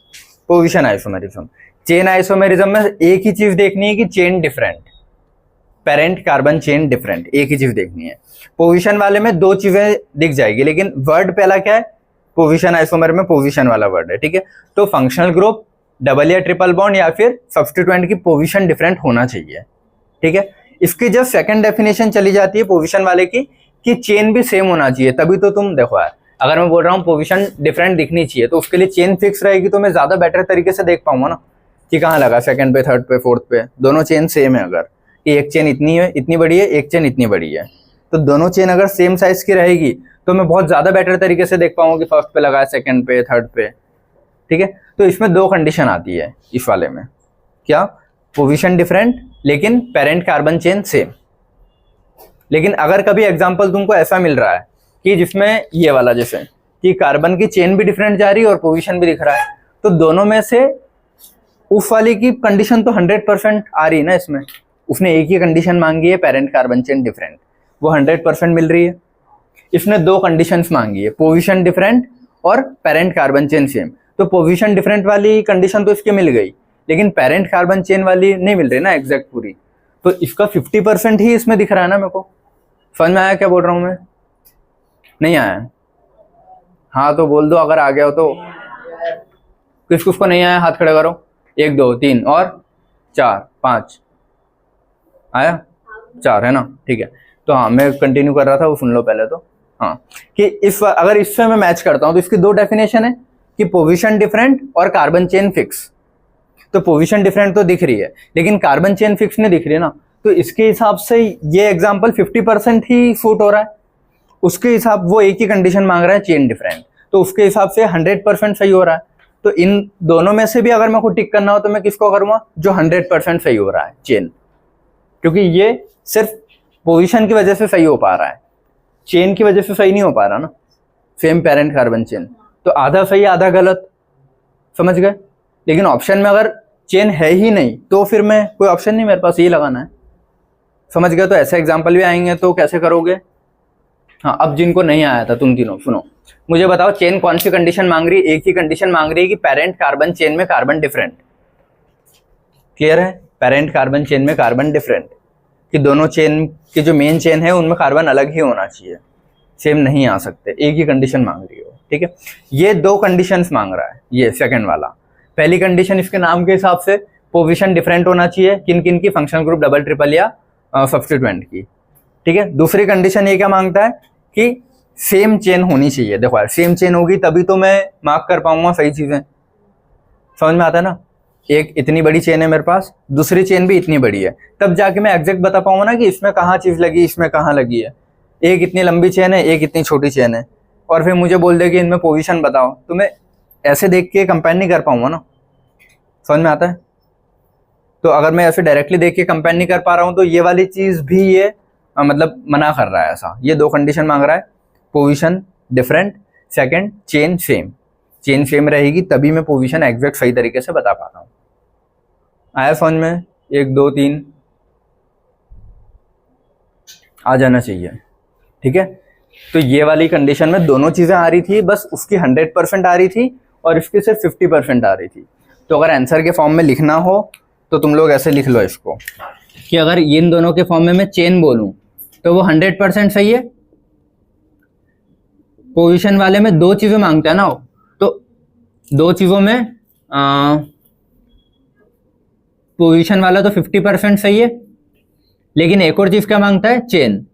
position isomerism. Chain isomerism में एक ही चीज देखनी है कि chain different, parent carbon chain different, एक ही चीज देखनी है। पोजीशन वाले में 2 चीजें दिख जाएगी, लेकिन वर्ड पहला क्या है, पोजीशन आइसोमर में पोजीशन वाला वर्ड है, ठीक है। तो फंक्शनल ग्रुप डबल या ट्रिपल बॉन्ड या फिर सब्स्टिट्यूएंट की पोजीशन डिफरेंट होना चाहिए, ठीक है। इसकी जब सेकंड डेफिनेशन चली जाती है पोजीशन वाले की कि चेन भी सेम होना चाहिए, तभी तो तुम देखो यार, अगर मैं बोल रहा हूँ पोजीशन डिफरेंट दिखनी चाहिए तो उसके लिए चेन फिक्स रहेगी, तो मैं ज्यादा बेटर तरीके से देख पाऊंगा ना कि कहाँ लगा, सेकंड पे, थर्ड पे, फोर्थ पे, दोनों चेन सेम है। अगर कि एक चेन इतनी है, इतनी बड़ी है, एक चेन इतनी बड़ी है, तो दोनों चेन अगर सेम साइज की रहेगी तो मैं बहुत ज्यादा बेटर तरीके से देख पाऊंगा कि फर्स्ट पे लगा है, सेकंड पे, थर्ड पे, ठीक है। तो इसमें 2 कंडीशन आती है इस वाले में, क्या, पोजीशन डिफरेंट लेकिन पेरेंट कार्बन चेन सेम। लेकिन अगर कभी एग्जांपल तुमको ऐसा मिल रहा है कि जिसमें ये वाला जैसे कि कार्बन की चेन भी डिफरेंट जा रही है और पोजीशन भी दिख रहा है, तो दोनों में से उस वाली की कंडीशन तो 100% आ रही है ना, इसमें उसने एक ही कंडीशन मांगी है, पेरेंट कार्बन चेन डिफरेंट, वो 100% मिल रही है। इसने 2 कंडीशंस मांगी है, पोजीशन डिफरेंट और पेरेंट कार्बन चेन सेम, तो पोजीशन डिफरेंट वाली कंडीशन तो इसकी मिल गई, लेकिन पेरेंट कार्बन चेन वाली नहीं मिल रही ना एग्जैक्ट पूरी, तो इसका 50% ही इसमें दिख रहा है ना मेरे को। समझ में आया क्या बोल रहा हूं मैं, नहीं आया, हाँ तो बोल दो अगर आ गया हो तो। किस किसको नहीं आया हाथ खड़े करो, 1 2 3 और 4 5 आया, 4 है ना, ठीक है। तो हाँ मैं कंटिन्यू कर रहा था, वो सुन लो पहले तो। हाँ, कि इस अगर इससे मैं मैच करता हूं तो इसकी दो डेफिनेशन है कि पोजीशन डिफरेंट और कार्बन चेन फिक्स। तो पोजीशन डिफरेंट तो दिख रही है लेकिन कार्बन चेन फिक्स नहीं दिख रही ना, तो इसके हिसाब से ये एग्जांपल 50% ही सूट हो रहा है। उसके हिसाब वो एक ही कंडीशन मांग रहा है चेन डिफरेंट, तो उसके हिसाब से 100% सही हो रहा है। तो इन दोनों में से भी अगर मैं को टिक करना हो तो मैं किसको करूँगा, जो 100% सही हो रहा है चेन, क्योंकि ये सिर्फ पोजीशन की वजह से सही हो पा रहा है, चेन की वजह से सही नहीं हो पा रहा ना, सेम पेरेंट कार्बन चेन। तो आधा सही आधा गलत, समझ गए। लेकिन ऑप्शन में अगर चेन है ही नहीं तो फिर मैं कोई ऑप्शन नहीं, मेरे पास ये लगाना है, समझ गए। तो ऐसे एग्जाम्पल भी आएंगे तो कैसे करोगे। हाँ, अब जिनको नहीं आया था तुम तीनों सुनो, मुझे बताओ चेन कौन सी कंडीशन मांग रही है। एक ही कंडीशन मांग रही है कि पेरेंट कार्बन चेन में कार्बन डिफरेंट। क्लियर है, पेरेंट कार्बन चेन में कार्बन डिफरेंट, कि दोनों चेन की जो मेन चेन है उनमें कार्बन अलग ही होना चाहिए, सेम नहीं आ सकते। एक ही कंडीशन मांग रही हो, ठीक है। ये दो कंडीशंस मांग रहा है ये सेकंड वाला। पहली कंडीशन इसके नाम के हिसाब से पोजीशन डिफरेंट होना चाहिए, किन किन की, फंक्शनल ग्रुप, डबल ट्रिपल या सब्स्टिट्यूएंट की, ठीक है। दूसरी कंडीशन ये क्या मांगता है कि सेम चेन होनी चाहिए। देखो यार, सेम चेन होगी तभी तो मैं मार्क कर पाऊंगा सही चीजें, समझ में आता है ना। एक इतनी बड़ी चेन है मेरे पास, दूसरी चेन भी इतनी बड़ी है, तब जाके मैं एग्जैक्ट बता पाऊंगा ना कि इसमें कहाँ चीज लगी, इसमें कहाँ लगी है। एक इतनी लंबी चेन है, एक इतनी छोटी चेन है, और फिर मुझे बोल दे कि इनमें पोजीशन बताओ, तो मैं ऐसे देख के कंपेयर नहीं कर पाऊंगा ना, समझ में आता है। तो अगर मैं ऐसे डायरेक्टली देख के कंपेयर नहीं कर पा रहा हूँ तो ये वाली चीज भी ये मतलब मना कर रहा है ऐसा। ये दो कंडीशन मांग रहा है, position different, second chain same. Chain same रहेगी तभी मैं पोजीशन एग्जैक्ट सही तरीके से बता पाता हूँ। आया समझ में, 1 2 3 आ जाना चाहिए, ठीक है। तो ये वाली कंडीशन में दोनों चीजें आ रही थी, बस उसकी 100% आ रही थी और इसकी सिर्फ 50% आ रही थी। तो अगर आंसर के फॉर्म में लिखना हो तो तुम लोग ऐसे लिख लो इसको, कि अगर इन दोनों के फॉर्म में मैं चेन बोलूं तो वो 100% सही है। पोजीशन वाले में दो चीजें मांगता है ना, तो दो चीजों में पोजीशन वाला तो 50% सही है, लेकिन एक और चीज क्या मांगता है, चेन,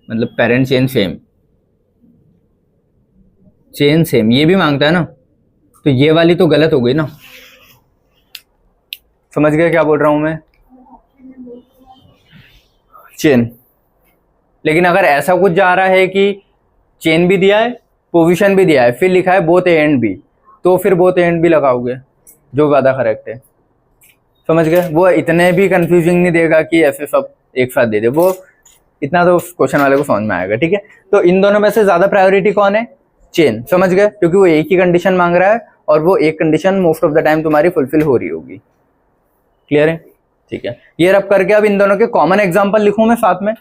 मतलब parent chain same, chain same ये भी मांगता है ना। तो ये वाली तो गलत हो गई ना, समझ गए क्या बोल रहा हूं मैं, चेन। लेकिन अगर ऐसा कुछ जा रहा है कि चेन भी दिया है, पोजीशन भी दिया है, फिर लिखा है बोथ ए एंड बी, तो फिर बोथ ए एंड बी लगाओगे जो ज्यादा करेक्ट है, समझ गए। वो इतने भी कंफ्यूजिंग नहीं देगा कि ऐसे सब एक साथ दे दे, वो इतना तो क्वेश्चन वाले को समझ में आएगा, ठीक है। तो इन दोनों में से ज्यादा प्रायोरिटी कौन है, चेन, समझ गए, क्योंकि वो एक ही कंडीशन मांग रहा है और वो एक condition most of the time तुम्हारी फुलफिल हो रही होगी। क्लियर है, ठीक है। ये रब करके अब इन दोनों के कॉमन एग्जांपल लिखूं मैं साथ में,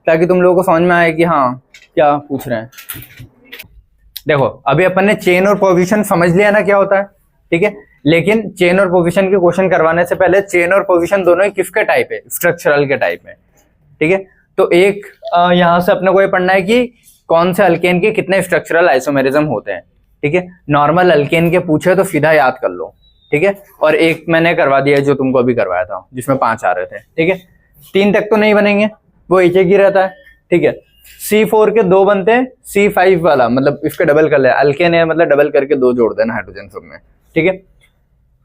ताकि तुम लोगों को समझ में आए कि हाँ क्या पूछ रहे हैं। देखो अभी अपन ने चेन और पोजीशन समझ लिया ना क्या होता है, ठीक है। लेकिन चेन और पोजीशन के क्वेश्चन करवाने से पहले चेन और पोजीशन दोनों ही किसके टाइप है, स्ट्रक्चरल के टाइप में, ठीक है। तो एक यहां से अपने को ये पढ़ना है कि कौन से अल्केन के कितने स्ट्रक्चरल आइसोमेरिज्म होते हैं, ठीक है। नॉर्मल अल्केन के पूछे तो सीधा याद कर लो, ठीक है। और एक मैंने करवा दिया जो तुमको अभी करवाया था जिसमें 5 आ रहे थे, ठीक है। 3 तक तो नहीं बनेंगे, वो एक ही रहता है, ठीक है। C4 के 2 बनते हैं, C5 वाला मतलब इसका डबल कर ले, अल्केन है मतलब डबल करके 2 जोड़ देना हाइड्रोजन सब में, ठीक है।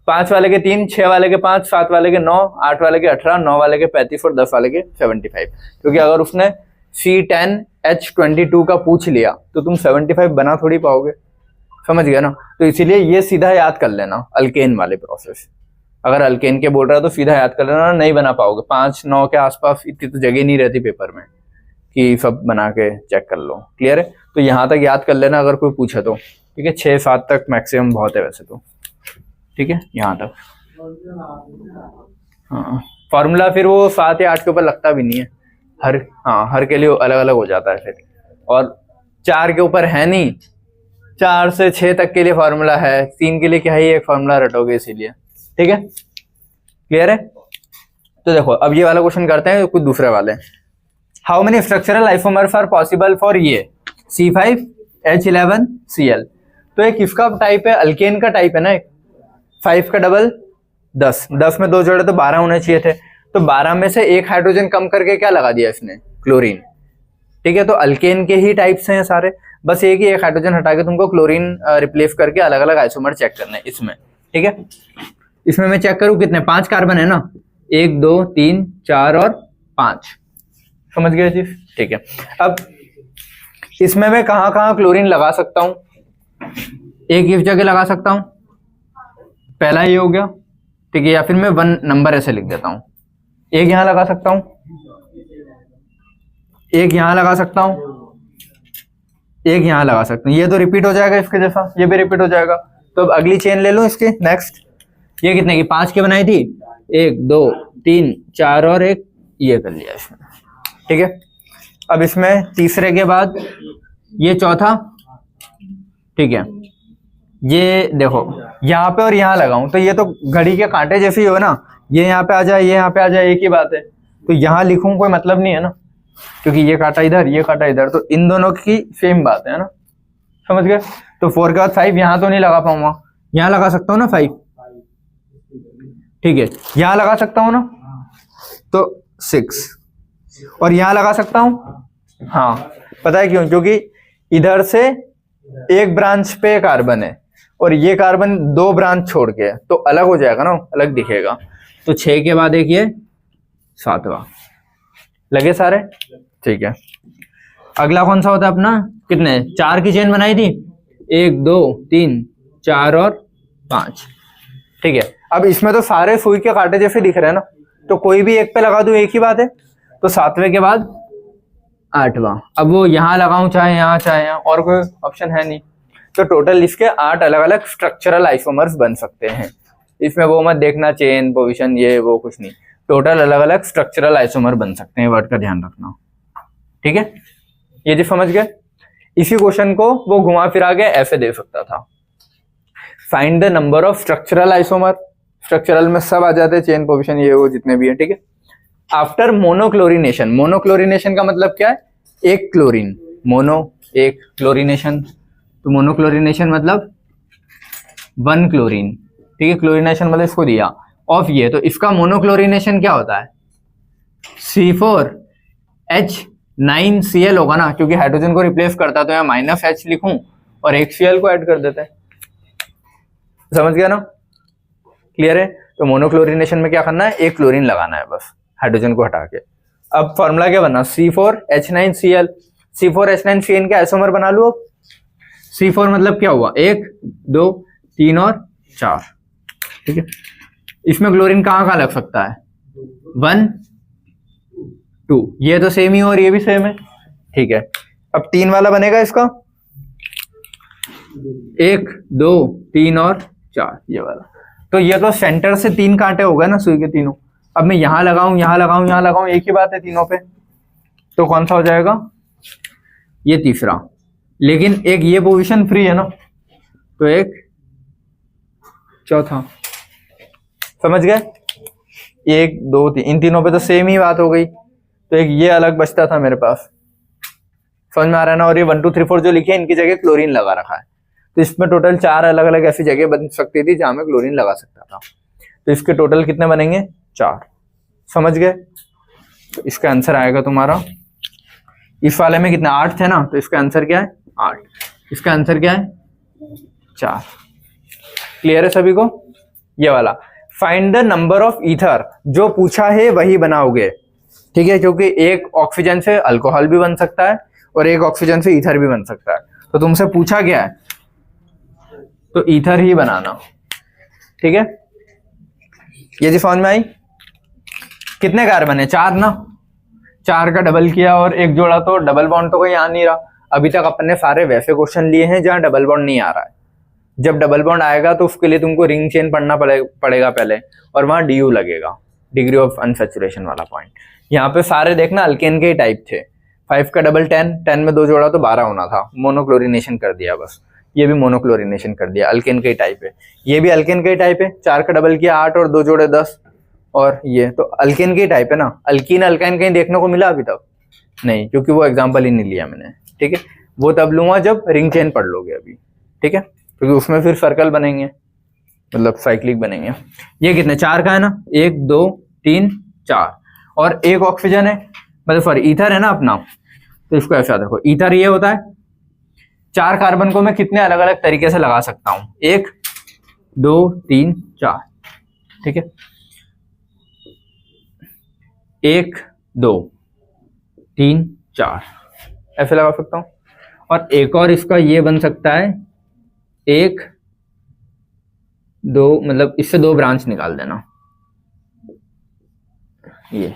5 वाले के 3, 6 वाले के 5, 7 वाले के 9, 8 वाले के 18, 9 वाले के 35 और 10 वाले के 75। क्योंकि अगर उसने C10H22 का पूछ लिया तो तुम 75 बना थोड़ी पाओगे, समझ गया ना। तो इसीलिए ये सीधा याद कर लेना अल्केन वाले प्रोसेस। अगर अल्केन के बोल रहा है तो सीधा याद कर लेना, नहीं बना पाओगे। 5 9 के आसपास इतनी तो जगह नहीं रहती पेपर में कि सब बना के चेक कर लो, क्लियर है। तो यहाँ तक याद कर लेना अगर कोई पूछे तो, ठीक है। 6 7 तक मैक्सिमम बहुत है वैसे तो, ठीक है, यहाँ तक। हाँ, फॉर्मूला फिर वो 7 या 8 के ऊपर लगता भी नहीं है, हर के लिए अलग अलग हो जाता है फिर, और 4 के ऊपर है नहीं, 4 से 6 तक के लिए फॉर्मूला है, 3 के लिए क्या है, एक फॉर्मूला रटोगे इसीलिए, ठीक है, क्लियर है। तो देखो अब ये वाला क्वेश्चन करते हैं कुछ दूसरे वाले। How many structural isomers are possible for ये C5H11Cl। तो एक किसका टाइप है, अल्केन का टाइप है ना, एक 5 का डबल 10, 10 में 2 जोड़े तो 12 होने चाहिए थे। तो 12 में से एक हाइड्रोजन कम करके क्या लगा दिया इसने, क्लोरीन, ठीक है। तो अल्केन के ही टाइप्स हैं सारे, बस ये कि एक हाइड्रोजन हटा के तुमको क्लोरीन रिप्लेस करके अलग अलग आइसोमर चेक करने हैं इसमें, ठीक है। इसमें मैं चेक करूँ कितने, 5 कार्बन है ना, 1 2 3 4 और 5, समझ गए चीज, ठीक है। अब इसमें मैं कहाँ कहाँ क्लोरीन लगा सकता हूँ, एक इस जगह लगा सकता हूँ, पहला ये हो गया, ठीक है, या फिर मैं 1 नंबर ऐसे लिख देता हूँ, एक यहां लगा सकता हूं, एक यहां लगा सकता हूं, एक यहां लगा सकता हूं, ये तो रिपीट हो जाएगा इसके जैसा, ये भी रिपीट हो जाएगा। तो अब अगली चेन ले लो इसकी, नेक्स्ट, ये कितने की 5 की बनाई थी, 1 2 3 4 और एक ये कर लिया इसमें, ठीक है। अब इसमें तीसरे के बाद ये चौथा, ठीक है, ये देखो यहाँ पे और यहाँ लगाऊं तो ये तो घड़ी के कांटे जैसे ही हो ना, ये यहाँ पे आ जाए, ये यहाँ पे आ जाए, एक ही बात है। तो यहाँ लिखूं कोई मतलब नहीं है ना, क्योंकि ये काटा इधर, ये काटा इधर, तो इन दोनों की सेम बात है ना, समझ गए। तो 4 के बाद 5 यहाँ तो नहीं लगा पाऊंगा, यहाँ लगा सकता हूँ ना 5, ठीक है, यहाँ लगा सकता हूँ ना, तो 6, और यहाँ लगा सकता हूँ, हाँ, पता है क्यों, क्योंकि इधर से एक ब्रांच पे कार्बन है और ये कार्बन 2 ब्रांच छोड़ के है, तो अलग हो जाएगा ना, अलग दिखेगा। तो 6 के बाद एक ये 7वां, लगे सारे, ठीक है। अगला कौन सा होता है अपना, कितने, 4 की चेन बनाई थी, 1 2 3 4 और 5, ठीक है। अब इसमें तो सारे सुई के कांटे जैसे दिख रहे हैं ना, तो कोई भी एक पे लगा दूं एक ही बात है। तो 7वें के बाद 8वां, अब वो यहाँ लगाऊं चाहे यहाँ चाहे यहाँ, और कोई ऑप्शन है नहीं। तो टोटल इसके 8 अलग अलग स्ट्रक्चरल आइसोमर्स बन सकते हैं। इसमें वो मत देखना चेन पोजीशन ये वो कुछ नहीं, टोटल अलग अलग स्ट्रक्चरल आइसोमर बन सकते हैं, वर्ड का ध्यान रखना, ठीक है। ये जी समझ गए। इसी क्वेश्चन को वो घुमा फिरा के ऐसे दे सकता था, find the number of structural isomer, structural में सब आ जाते हैं, चेन पोजीशन ये वो जितने भी है, ठीक है। आफ्टर मोनोक्लोरिनेशन, मोनोक्लोरिनेशन का मतलब क्या है, एक क्लोरीन, मोनो एक, क्लोरिनेशन, तो मोनोक्लोरिनेशन मतलब 1 क्लोरीन, ठीक है। क्लोरिनेशन मतलब इसको दिया ऑफ ये, तो इसका मोनोक्लोरिनेशन क्या होता है, C4H9Cl होगा ना, क्योंकि हाइड्रोजन को रिप्लेस करता है, तो यहाँ -H लिखूं और एक Cl को ऐड कर देते हैं, समझ गया ना, क्लियर है। तो मोनोक्लोरिनेशन में क्या करना है, एक क्लोरीन लगाना है बस, हाइड्रोजन को हटा के। अब फॉर्मूला क्या बना, C4H9Cl, C4H9Cl के आइसोमर बना लो। अब C4 मतलब क्या हुआ, 1 2 3 और 4, ठीक है। इसमें क्लोरीन कहाँ कहाँ लग सकता है, 1 2, ये तो सेम ही और ये भी सेम है, ठीक है। अब 3 वाला बनेगा इसका, 1 2 3 और 4, ये वाला। तो ये तो सेंटर से 3 कांटे हो गए ना सुई के तीनों। अब मैं यहां लगाऊं, यहां लगाऊं, यहां लगाऊं, एक ही बात है तीनों पे, तो कौन सा हो जाएगा, ये तीसरा। लेकिन एक ये पोजीशन फ्री है ना, तो एक चौथा, समझ गए। 1 2 3, इन तीनों पे तो सेम ही बात हो गई, तो एक ये अलग बचता था मेरे पास, समझ में आ रहा है ना। और ये 1 2 3 4 जो लिखे इनकी जगह क्लोरीन लगा रखा है, तो इसमें टोटल 4 अलग अलग ऐसी जगह बन सकती थी जहां में क्लोरीन लगा सकता था। तो इसके टोटल कितने बनेंगे, 4, समझ गए। तो इसका आंसर आएगा तुम्हारा, इस वाले में कितना 8 थे ना, तो इसका आंसर क्या है 8, इसका आंसर क्या है 4। क्लियर है सभी को। ये वाला find the number of ether, जो पूछा है वही बनाओगे, ठीक है, क्योंकि एक ऑक्सीजन से अल्कोहल भी बन सकता है और एक ऑक्सीजन से ईथर भी बन सकता है। तो तुमसे पूछा गया है तो ईथर ही बनाना, ठीक है। ये जी समझ में आई। कितने कार्बन है, 4 ना, 4 का डबल किया और एक जोड़ा, तो डबल बॉन्ड तो कोई आ नहीं रहा। अभी तक अपन ने सारे वैसे क्वेश्चन लिए हैं जहां डबल बॉन्ड नहीं आ रहा है। जब डबल बॉन्ड आएगा तो उसके लिए तुमको रिंग चेन पढ़ना पड़ेगा पहले, और वहां DU लगेगा, डिग्री ऑफ अनसैचुरेशन वाला पॉइंट। यहाँ पे सारे देखना अल्केन के ही टाइप थे। 5 का डबल 10, 10 में 2 जोड़ा तो 12 होना था, मोनोक्लोरिनेशन कर दिया बस। ये भी मोनोक्लोरिनेशन कर दिया, अल्केन के ही टाइप है। ये भी अल्केन के ही टाइप है, 4 का डबल किया 8 और 2 जोड़े 10, और ये तो अल्केन के ही टाइप है ना। अल्कीन अल्काइन कहीं देखने को मिला अभी तक नहीं, क्योंकि वो एग्जाम्पल ही नहीं लिया मैंने, ठीक है। वो तब लूंगा जब रिंग चेन पढ़ लोगे अभी, ठीक है, क्योंकि उसमें फिर सर्कल बनेंगे, मतलब साइक्लिक बनेंगे। ये कितने, 4 का है ना, 1 2 3 4, और एक ऑक्सीजन है, मतलब सॉरी ईथर है ना अपना, तो इसको ऐसा देखो, ईथर ये होता है, 4 कार्बन को मैं कितने अलग अलग तरीके से लगा सकता हूं, 1 2 3 4, ठीक है, 1 2 3 4 ऐसे लगा सकता हूं। और एक और इसका ये बन सकता है 1 2, मतलब इससे 2 ब्रांच निकाल देना, ये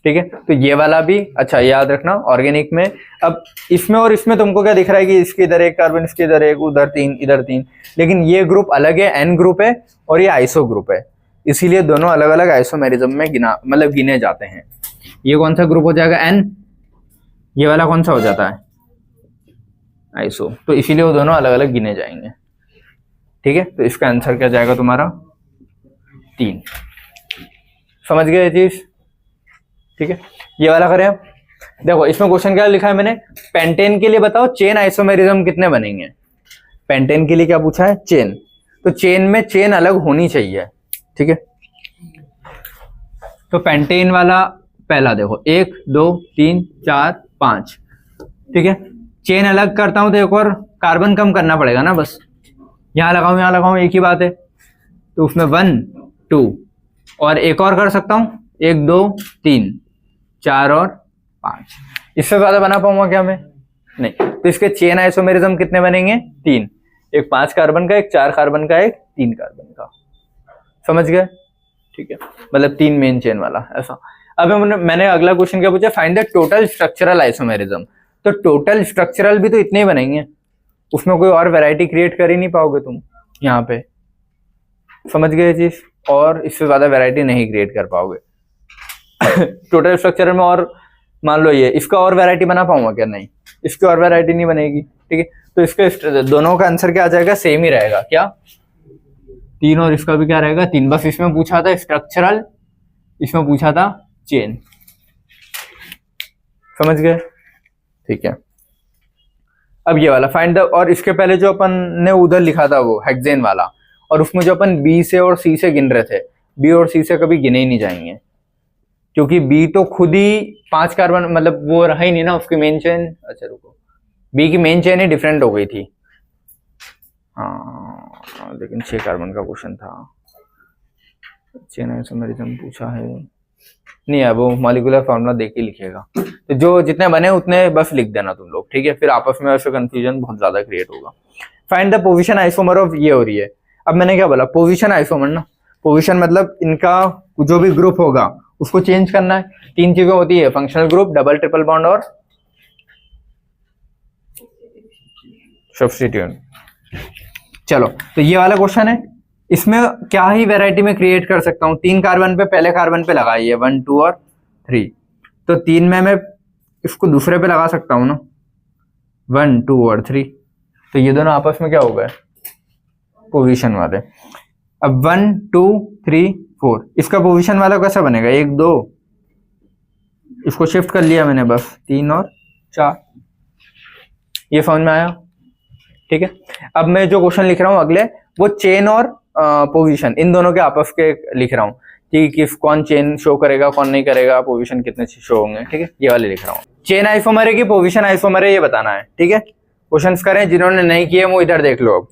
ठीक है। तो ये वाला भी अच्छा याद रखना ऑर्गेनिक में। अब इसमें और इसमें तुमको क्या दिख रहा है कि इसके इधर एक कार्बन, इसके इधर एक, उधर 3 इधर 3, लेकिन ये ग्रुप अलग है, एन ग्रुप है, और ये आइसो ग्रुप है, इसीलिए दोनों अलग अलग आइसोमेरिज्म में गिने जाते हैं। ये कौन सा ग्रुप हो जाएगा, एन, ये वाला कौन सा हो जाता है, आइसो, तो इसीलिए वो दोनों अलग अलग गिने जाएंगे, ठीक है। तो इसका आंसर क्या जाएगा तुम्हारा 3। समझ गए ये चीज, ठीक है। ये वाला करें अब, देखो इसमें क्वेश्चन क्या लिखा है मैंने, पेंटेन के लिए बताओ चेन आइसोमेरिज्म कितने बनेंगे। पेंटेन के लिए क्या पूछा है, चेन, तो चेन में चेन अलग होनी चाहिए, ठीक है। तो पेंटेन वाला पहला देखो 1 2 3 4 5, ठीक है। चेन अलग करता हूं तो एक और कार्बन कम करना पड़ेगा ना, बस यहां लगाऊं एक ही बात है, तो उसमें 1 2 और एक और कर सकता हूं, 1 2 3 4 और 5, इससे ज्यादा बना पाऊंगा क्या मैं, नहीं। तो इसके चेन आइसोमेरिज्म कितने बनेंगे, 3, एक 5 कार्बन का, एक 4 कार्बन का, एक 3 कार्बन का, समझ गए, ठीक है। मतलब 3 मेन चेन वाला ऐसा। अब मैंने अगला क्वेश्चन क्या पूछा, find the total structural isomerism. तो टोटल स्ट्रक्चरल भी तो इतने ही बनेंगे, उसमें कोई और वैरायटी क्रिएट कर ही नहीं पाओगे तुम यहाँ पे, समझ गए चीज, और इससे ज्यादा वैरायटी नहीं क्रिएट कर पाओगे टोटल स्ट्रक्चर में। और मान लो ये इसका और वैरायटी बना पाऊंगा क्या, नहीं, इसकी और वैरायटी नहीं बनेगी, ठीक है। तो इसके दोनों का आंसर क्या आ जाएगा, सेम ही रहेगा, क्या 3, और इसका भी क्या रहेगा 3, बस इसमें पूछा था स्ट्रक्चरल, इसमें पूछा था चेन, समझ गए, ठीक है। अब ये वाला फाइंड द, और इसके पहले जो अपन ने उधर लिखा था वो हेक्सेन वाला, और उसमें जो अपन बी से और सी से गिन रहे थे, बी और सी से कभी गिने ही नहीं जाएंगे, क्योंकि बी तो खुद ही 5 कार्बन, मतलब वो रहा ही नहीं ना उसकी मेन चेन। अच्छा रुको, बी की मेन चेन ही डिफरेंट हो गई थी, हाँ, लेकिन 6 कार्बन का क्वेश्चन था, चेन आइसोमेरिज्म पूछा है नहीं है, वो मॉलिक्यूलर फॉर्मूला देख के लिखिएगा, तो जो जितने बने उतने बस लिख देना तुम लोग, ठीक है, फिर आपस में ऐसे कंफ्यूजन बहुत ज्यादा क्रिएट होगा। Find the position isomer of, ये हो रही है। अब मैंने क्या बोला, पोजीशन आइसोमर ना, पोजीशन मतलब इनका जो भी ग्रुप होगा उसको चेंज करना है। 3 चीजें होती है, functional group, double triple bond और सब्स्टिट्यूट। चलो तो ये वाला क्वेश्चन है, इसमें क्या ही वैरायटी में क्रिएट कर सकता हूँ। 3 कार्बन पे, पहले कार्बन पे लगाइए 1 2 और 3, तो 3 में मैं इसको दूसरे पे लगा सकता हूँ ना, 1 2 और 3, तो ये दोनों आपस में क्या हो गए, पोजीशन वाले। अब 1 2 3 4, इसका पोजीशन वाला कैसा बनेगा, 1 2, इसको शिफ्ट कर लिया मैंने बस, 3 और 4, ये समझ में आया, ठीक है। अब मैं जो क्वेश्चन लिख रहा हूँ अगले, वो चेन और पोजीशन इन दोनों के आपस के लिख रहा हूँ कि कौन चेन शो करेगा कौन नहीं करेगा, पोजीशन कितने शो होंगे, ठीक है, ये वाले लिख रहा हूँ। चेन आइसोमर है कि पोजीशन आइसोमर है ये बताना है, ठीक है। क्वेश्चंस करें, जिन्होंने नहीं किए वो इधर देख लो अब,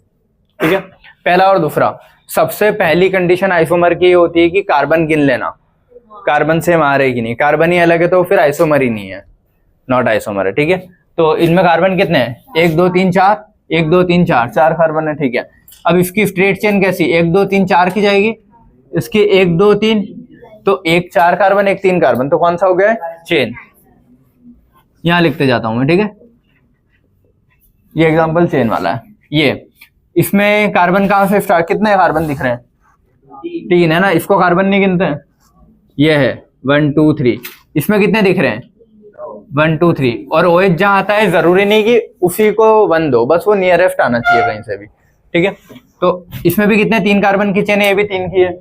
ठीक है। पहला और दूसरा, सबसे पहली कंडीशन आइसोमर की होती है कि कार्बन गिन लेना, कार्बन से मारे कि नहीं, कार्बन ही अलग है तो फिर आइसोमर ही नहीं है, नॉट आइसोमर है, ठीक है। तो इनमें कार्बन कितने हैं, 1 2 3 4, 1 2 3 4, 4 कार्बन है, ठीक है। अब इसकी स्ट्रेट चेन कैसी, 1 2 3 4 की जाएगी, इसकी 1 2 3, तो 1 4 कार्बन 1 3 कार्बन, तो कौन सा हो गया चेन, यहां लिखते जाता हूं मैं, ठीक है। ये एग्जांपल चेन वाला है। ये इसमें कार्बन कहां से स्टार्ट, कितने कार्बन दिख रहे हैं, 3 है ना, इसको कार्बन नहीं गिनते हैं, ये है 1 2 3, इसमें कितने दिख रहे हैं 1 2 3, और OH जहां आता है जरूरी नहीं कि उसी को 1 दो, बस वो नियरेस्ट आना चाहिए कहीं से भी, ठीक है। तो इसमें भी कितने 3 कार्बन की चेन है, ये भी 3 की है,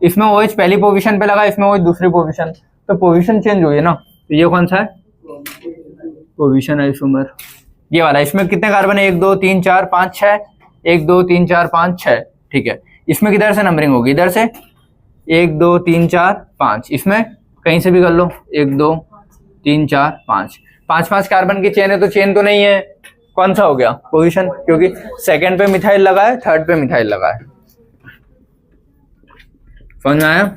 इसमें OH पहली पोजीशन पे लगा, इसमें OH दूसरी पोजीशन, तो पोजीशन चेंज हुई है ना, तो ये कौन सा है पोजीशन आइसोमर, ये वाला। इसमें कितने कार्बन है, 1 2 3 4 5 6, 1 2 3 4 5 6, ठीक है। इसमें किधर से नंबरिंग होगी, इधर से 1 2 3 4 5, इसमें कहीं से भी कर लो, 1 2 3 4 5, 5 कार्बन की चेन है तो चेन तो नहीं है, कौन सा हो गया पोजीशन, क्योंकि सेकंड पे मिथाइल लगा है, थर्ड पे मिथाइल लगा है। समझ में आया?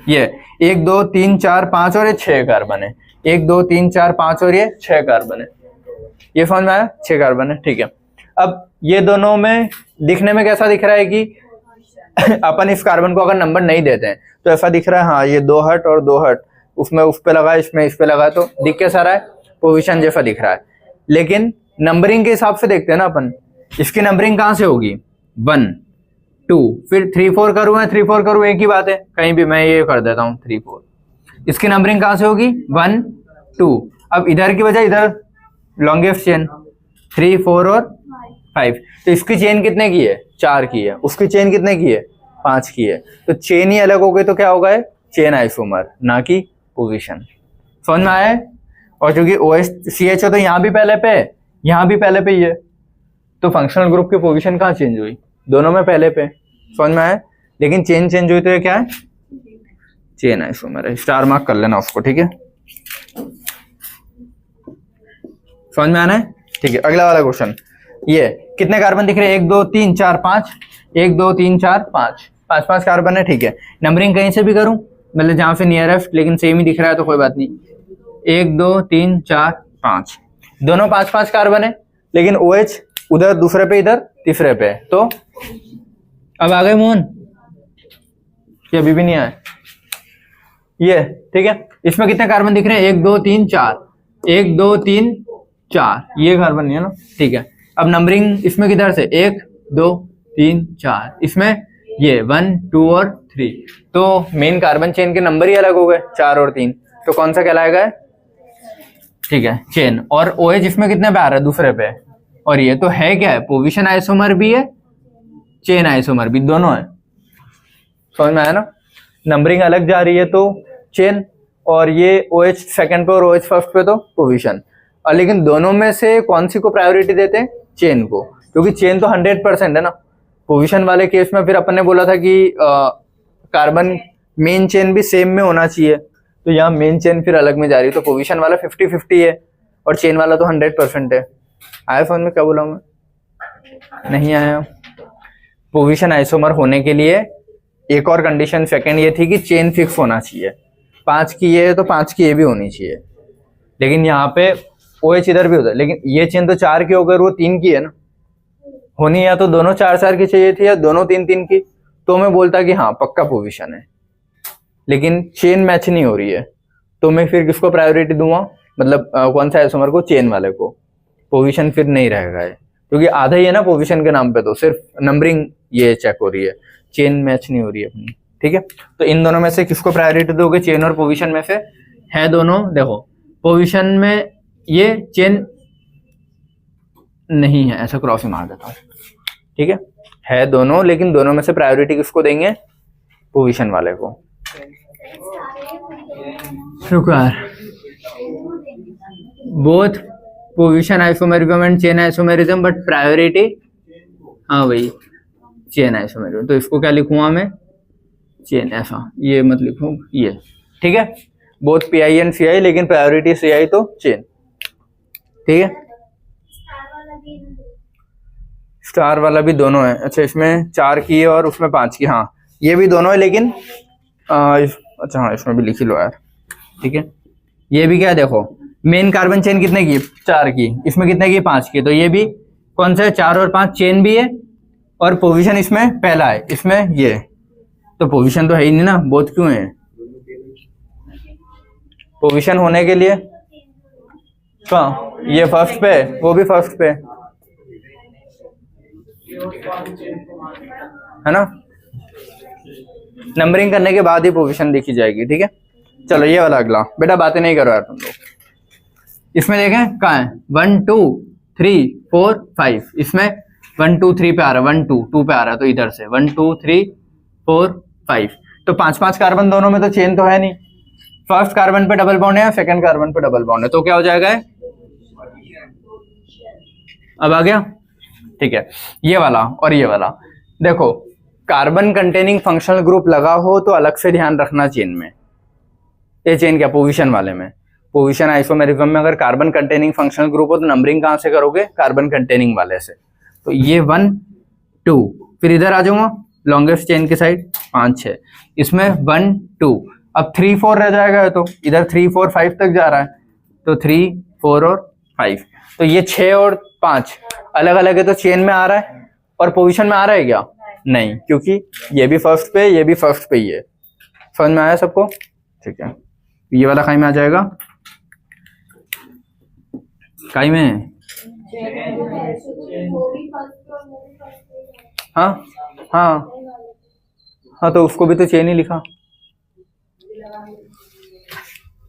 ये 1 2 3 4 5 और ये 6 कार्बन है, 1 2 3 4 5 और ये 6 कार्बन है। ये समझ में आया? 6 कार्बन है, ठीक है। अब ये दोनों में दिखने में कैसा दिख रहा है कि अपन इस कार्बन को अगर नंबर नहीं देते हैं तो ऐसा दिख रहा है, हाँ ये 2 हट और 2 हट, उसमें उस पे लगा, इसमें इस पे लगा, तो दिख कैसा रहा है, पोजीशन जैसा दिख रहा है। लेकिन नंबरिंग के हिसाब से देखते हैं ना अपन, इसकी नंबरिंग कहाँ से होगी, 1 2, फिर 3 4 करूँ या 3 4 करूँ, एक ही बात है, कहीं भी मैं ये कर देता हूँ 3 4। इसकी नंबरिंग कहाँ से होगी, 1 2। अब इधर की बजाय इधर लॉन्गेस्ट चेन 3 4 और 5, तो इसकी चेन कितने की है, 4 की है, उसकी चेन कितने की है, 5 की है, तो चेन ही अलग हो गई, तो क्या होगा, चेन आइसोमर, ना कि पोजीशन। समझ में आया? और क्योंकि OH CH है तो यहाँ भी पहले पे, यहाँ भी पहले पे ही है, तो फंक्शनल ग्रुप की पोजीशन कहाँ चेंज हुई, दोनों में पहले पे। समझ में आया? लेकिन चेन चेंज हुई तो ये क्या है, चेन आइसोमर है। स्टार मार्क कर लेना उसको, ठीक है। समझ में आना है? ठीक है। अगला वाला क्वेश्चन, ये कितने कार्बन दिख रहे हैं, 1 2 3 4 5, 1 2 3 4 5, 5 कार्बन है, ठीक है। नंबरिंग कहीं से भी करूं, मतलब जहां से नियरेस्ट, लेकिन सेम ही दिख रहा है तो कोई बात नहीं। 1 2 3 4 5, दोनों 5 कार्बन है, लेकिन OH उधर दूसरे पे, इधर तीसरे पे, तो अब आ गए मोहन, ये अभी भी नहीं आया, ये ठीक है। इसमें कितने कार्बन दिख रहे हैं, 1 2 3 4, 1 2 3 4, ये कार्बन नहीं है ना, ठीक है। अब नंबरिंग इसमें किधर से, 1 2 3 4, इसमें ये 1 2 और 3, तो मेन कार्बन चेन के नंबर ही अलग हो गए, 4 और 3, तो कौन सा कहलाएगा, ठीक है, चेन। और OH इसमें कितने पे आ रहा है, दूसरे पे, और ये तो है क्या है, पोजीशन आइसोमर भी है, चेन आइसोमर भी, दोनों है। समझ में आया ना? नंबरिंग अलग जा रही है तो चेन, और ये OH सेकंड पे और OH फर्स्ट पे तो पोजीशन। और लेकिन दोनों में से कौन सी को प्रायोरिटी देते हैं, चेन को, क्योंकि चेन तो 100% है ना। पोजीशन वाले केस में फिर अपन ने बोला था कि कार्बन मेन चेन भी सेम में होना चाहिए, तो यहाँ मेन चेन फिर अलग में जा रही है, तो पोजीशन वाला 50-50 है और चेन वाला तो 100% है। आया समझ में क्या बोला मैं, नहीं आया? पोजीशन आइसोमर होने के लिए एक और कंडीशन सेकंड ये थी कि चेन फिक्स होना चाहिए, 5 की ये है तो 5 की ये भी होनी चाहिए, लेकिन यहाँ पे OH इधर भी होता है, लेकिन ये चेन तो 4 की होकर वो 3 की है ना, होनी या तो दोनों 4 की चाहिए थी या दोनों 3 की, तो मैं बोलता कि हाँ पक्का पोजीशन है। लेकिन चेन मैच नहीं हो रही है, तो मैं फिर किसको प्रायोरिटी दूंगा, मतलब कौन सा आइसोमर को, चेन वाले को। पोजीशन फिर नहीं रहेगा है, क्योंकि आधा ही है ना पोजीशन के नाम पे, तो सिर्फ नंबरिंग ये चेक हो रही है, चेन मैच नहीं हो रही है अपनी, ठीक है। तो इन दोनों में से किसको प्रायोरिटी दोगे, चेन और पोजीशन में से है दोनों। देखो पोजीशन में ये चेन नहीं है, ऐसा क्रॉस ही मार देता हूँ, ठीक है दोनों, लेकिन दोनों में से प्रायोरिटी किसको देंगे, पोजीशन वाले को। Both position isomerism and chain isomerism, but priority, हाँ भाई चेन आइसोमेरिज्म, तो इसको क्या लिखूंगा मैं, चेन, ऐसा ये मत लिखूं, ये ठीक है। बोथ PI एंड CI, लेकिन प्रायोरिटी CI तो चेन, ठीक है। स्टार वाला भी दोनों है, अच्छा इसमें 4 की है और उसमें 5 की, हाँ ये भी दोनों है, लेकिन अच्छा हाँ इसमें भी लिख ही लो यार, ठीक है। ये भी क्या है, देखो मेन कार्बन चेन कितने की, 4 की, इसमें कितने की, 5 की, तो ये भी कौन सा है, 4 और 5 चेन भी है, और पोजीशन इसमें पहला है, इसमें ये, तो पोजीशन तो है ही नहीं ना, बोथ क्यों है, पोजीशन होने के लिए कहाँ, ये फर्स्ट पे, वो भी फर्स्ट पे है ना। नंबरिंग करने के बाद ही पोजीशन देखी जाएगी, ठीक है। चलो ये वाला अगला, बेटा बातें नहीं करो यार तुम लोग। इसमें देखें कहाँ है, 1 2 3 4 5, इसमें 1 2 3 पे आ रहा है, 1 2 2 पे आ रहा है, तो इधर से 1 2 3 4 5, तो 5 कार्बन दोनों में, तो चेन तो है नहीं। फर्स्ट कार्बन पे डबल बॉन्ड है, सेकंड कार्बन पे डबल बॉन्ड है, तो क्या हो जाएगा, अब आ गया, ठीक है। ये वाला और ये वाला, देखो कार्बन कंटेनिंग फंक्शनल ग्रुप लगा हो तो अलग से ध्यान रखना चेन में, ये चेन क्या, पोजीशन वाले में, पोजीशन आइसोमेरिज्म में अगर कार्बन कंटेनिंग फंक्शनल ग्रुप हो तो नंबरिंग कहाँ से करोगे, कार्बन कंटेनिंग वाले से। तो ये 1 2, फिर इधर आ जाऊंगा लॉन्गेस्ट चेन की साइड 5 6, इसमें 1 2, अब 3 4 रह जाएगा, तो इधर 3 4 5 तक जा रहा है, तो 3 4 और 5, तो ये 6 और 5 अलग अलग है, तो चेन में आ रहा है और पोजीशन में आ रहा है क्या, नहीं, क्योंकि ये भी फर्स्ट पे ये भी फर्स्ट पे ही है। समझ में आया सबको, ठीक है। ये वाला खाई में आ जाएगा, खाई में, हाँ हाँ हाँ, तो उसको भी तो चेन ही लिखा,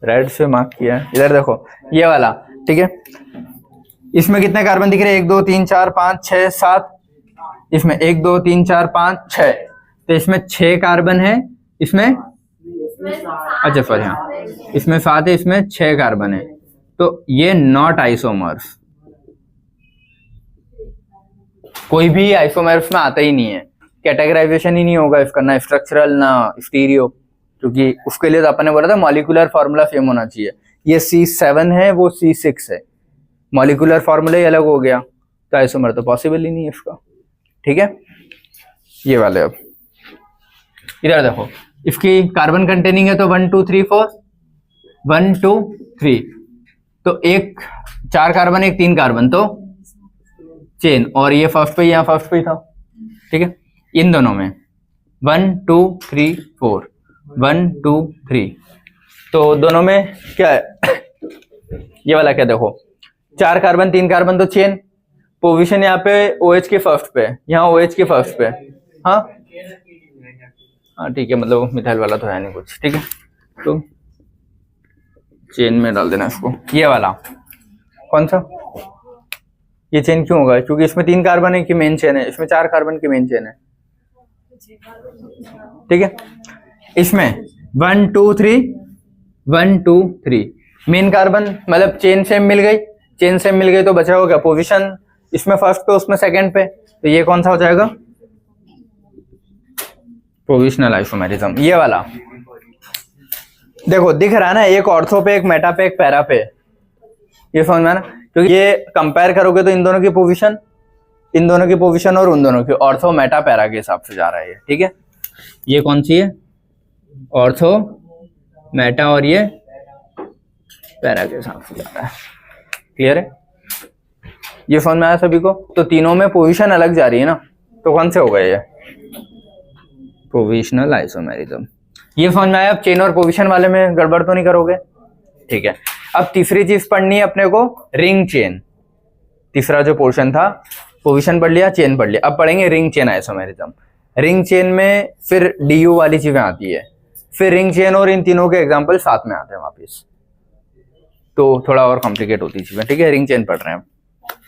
रेड से मार्क किया है। इधर देखो ये वाला, ठीक है, इसमें कितने कार्बन दिख रहे हैं, 1 2 3 4 5 6 7, इसमें 1 2 3 4 5 6, तो इसमें 6 कार्बन है, इसमें अच्छा सॉरी हाँ, इसमें 7 है, इसमें 6 कार्बन है, तो ये नॉट आइसोमर्स, कोई भी आइसोमर्स में आता ही नहीं है, कैटेगराइजेशन ही नहीं होगा इसका, ना स्ट्रक्चरल ना स्टीरियो, क्योंकि उसके लिए तो अपन ने बोला था मॉलिक्यूलर फार्मूला सेम होना चाहिए। ये C7 है, वो C6 है, मॉलिक्यूलर फार्मूला ही अलग हो गया, तो आइसोमर तो पॉसिबल ही नहीं है इसका, ठीक है। ये वाले अब इधर देखो, इसकी कार्बन कंटेनिंग है तो 1 2 3 4, 1 2 3, तो एक 4 कार्बन एक 3 कार्बन, तो चेन, और ये फर्स्ट पे यहाँ फर्स्ट पे ही था, ठीक है। इन दोनों में 1 2 3 4, 1 2 3, तो दोनों में क्या है ये वाला क्या, देखो 4 कार्बन 3 कार्बन, तो चेन, पोजीशन यहाँ पे OH के फर्स्ट पे, यहाँ OH के फर्स्ट पे, हाँ हाँ ठीक है, मतलब मिथाइल वाला तो है नहीं कुछ, ठीक है, तो चेन में डाल देना इसको। ये वाला कौन सा, ये चेन क्यों होगा, क्योंकि इसमें 3 कार्बन है कि मेन चेन है, इसमें 4 कार्बन की मेन चेन है, ठीक है। इसमें 1 2 3 1 2 3, मेन कार्बन मतलब चेन सेम मिल गई, चेन सेम मिल गई तो बचा हो क्या, पोजीशन इसमें फर्स्ट पे उसमें सेकंड पे, तो ये कौन सा हो जाएगा, पोजिशनल आइसोमेरिज्म। ये वाला देखो दिख रहा है ना, एक ऑर्थो पे एक मेटा पे एक पैरा पे, ये समझ में ना, क्योंकि ये कंपेयर करोगे तो इन दोनों की पोजीशन, इन दोनों की पोजीशन और उन दोनों की, ऑर्थो मेटा पैरा के हिसाब से जा रहा है ये, ठीक है। ये कौन सी है, ऑर्थो मेटा, और ये पैरा के हिसाब से जा रहा है, क्लियर है, ये समझ में आया सभी को। तो तीनों में पोजीशन अलग जा रही है ना, तो कौन से हो गए ये, पोजिशनल आइसोमेरिज्म। ये समझ में आया। अब चेन और पोजीशन वाले में गड़बड़ तो नहीं करोगे, ठीक है। अब तीसरी चीज पढ़नी है अपने को, रिंग चेन। तीसरा जो पोर्शन था, पोजीशन पढ़ लिया, चेन पढ़ लिया, अब पढ़ेंगे ring chain isomerism. Ring chain में फिर DU वाली चीजें आती है, फिर रिंग चेन और इन तीनों के एग्जाम्पल साथ में आते हैं वापिस, तो थोड़ा और कॉम्प्लिकेट होती चीजें, ठीक है। रिंग चेन पढ़ रहे हैं।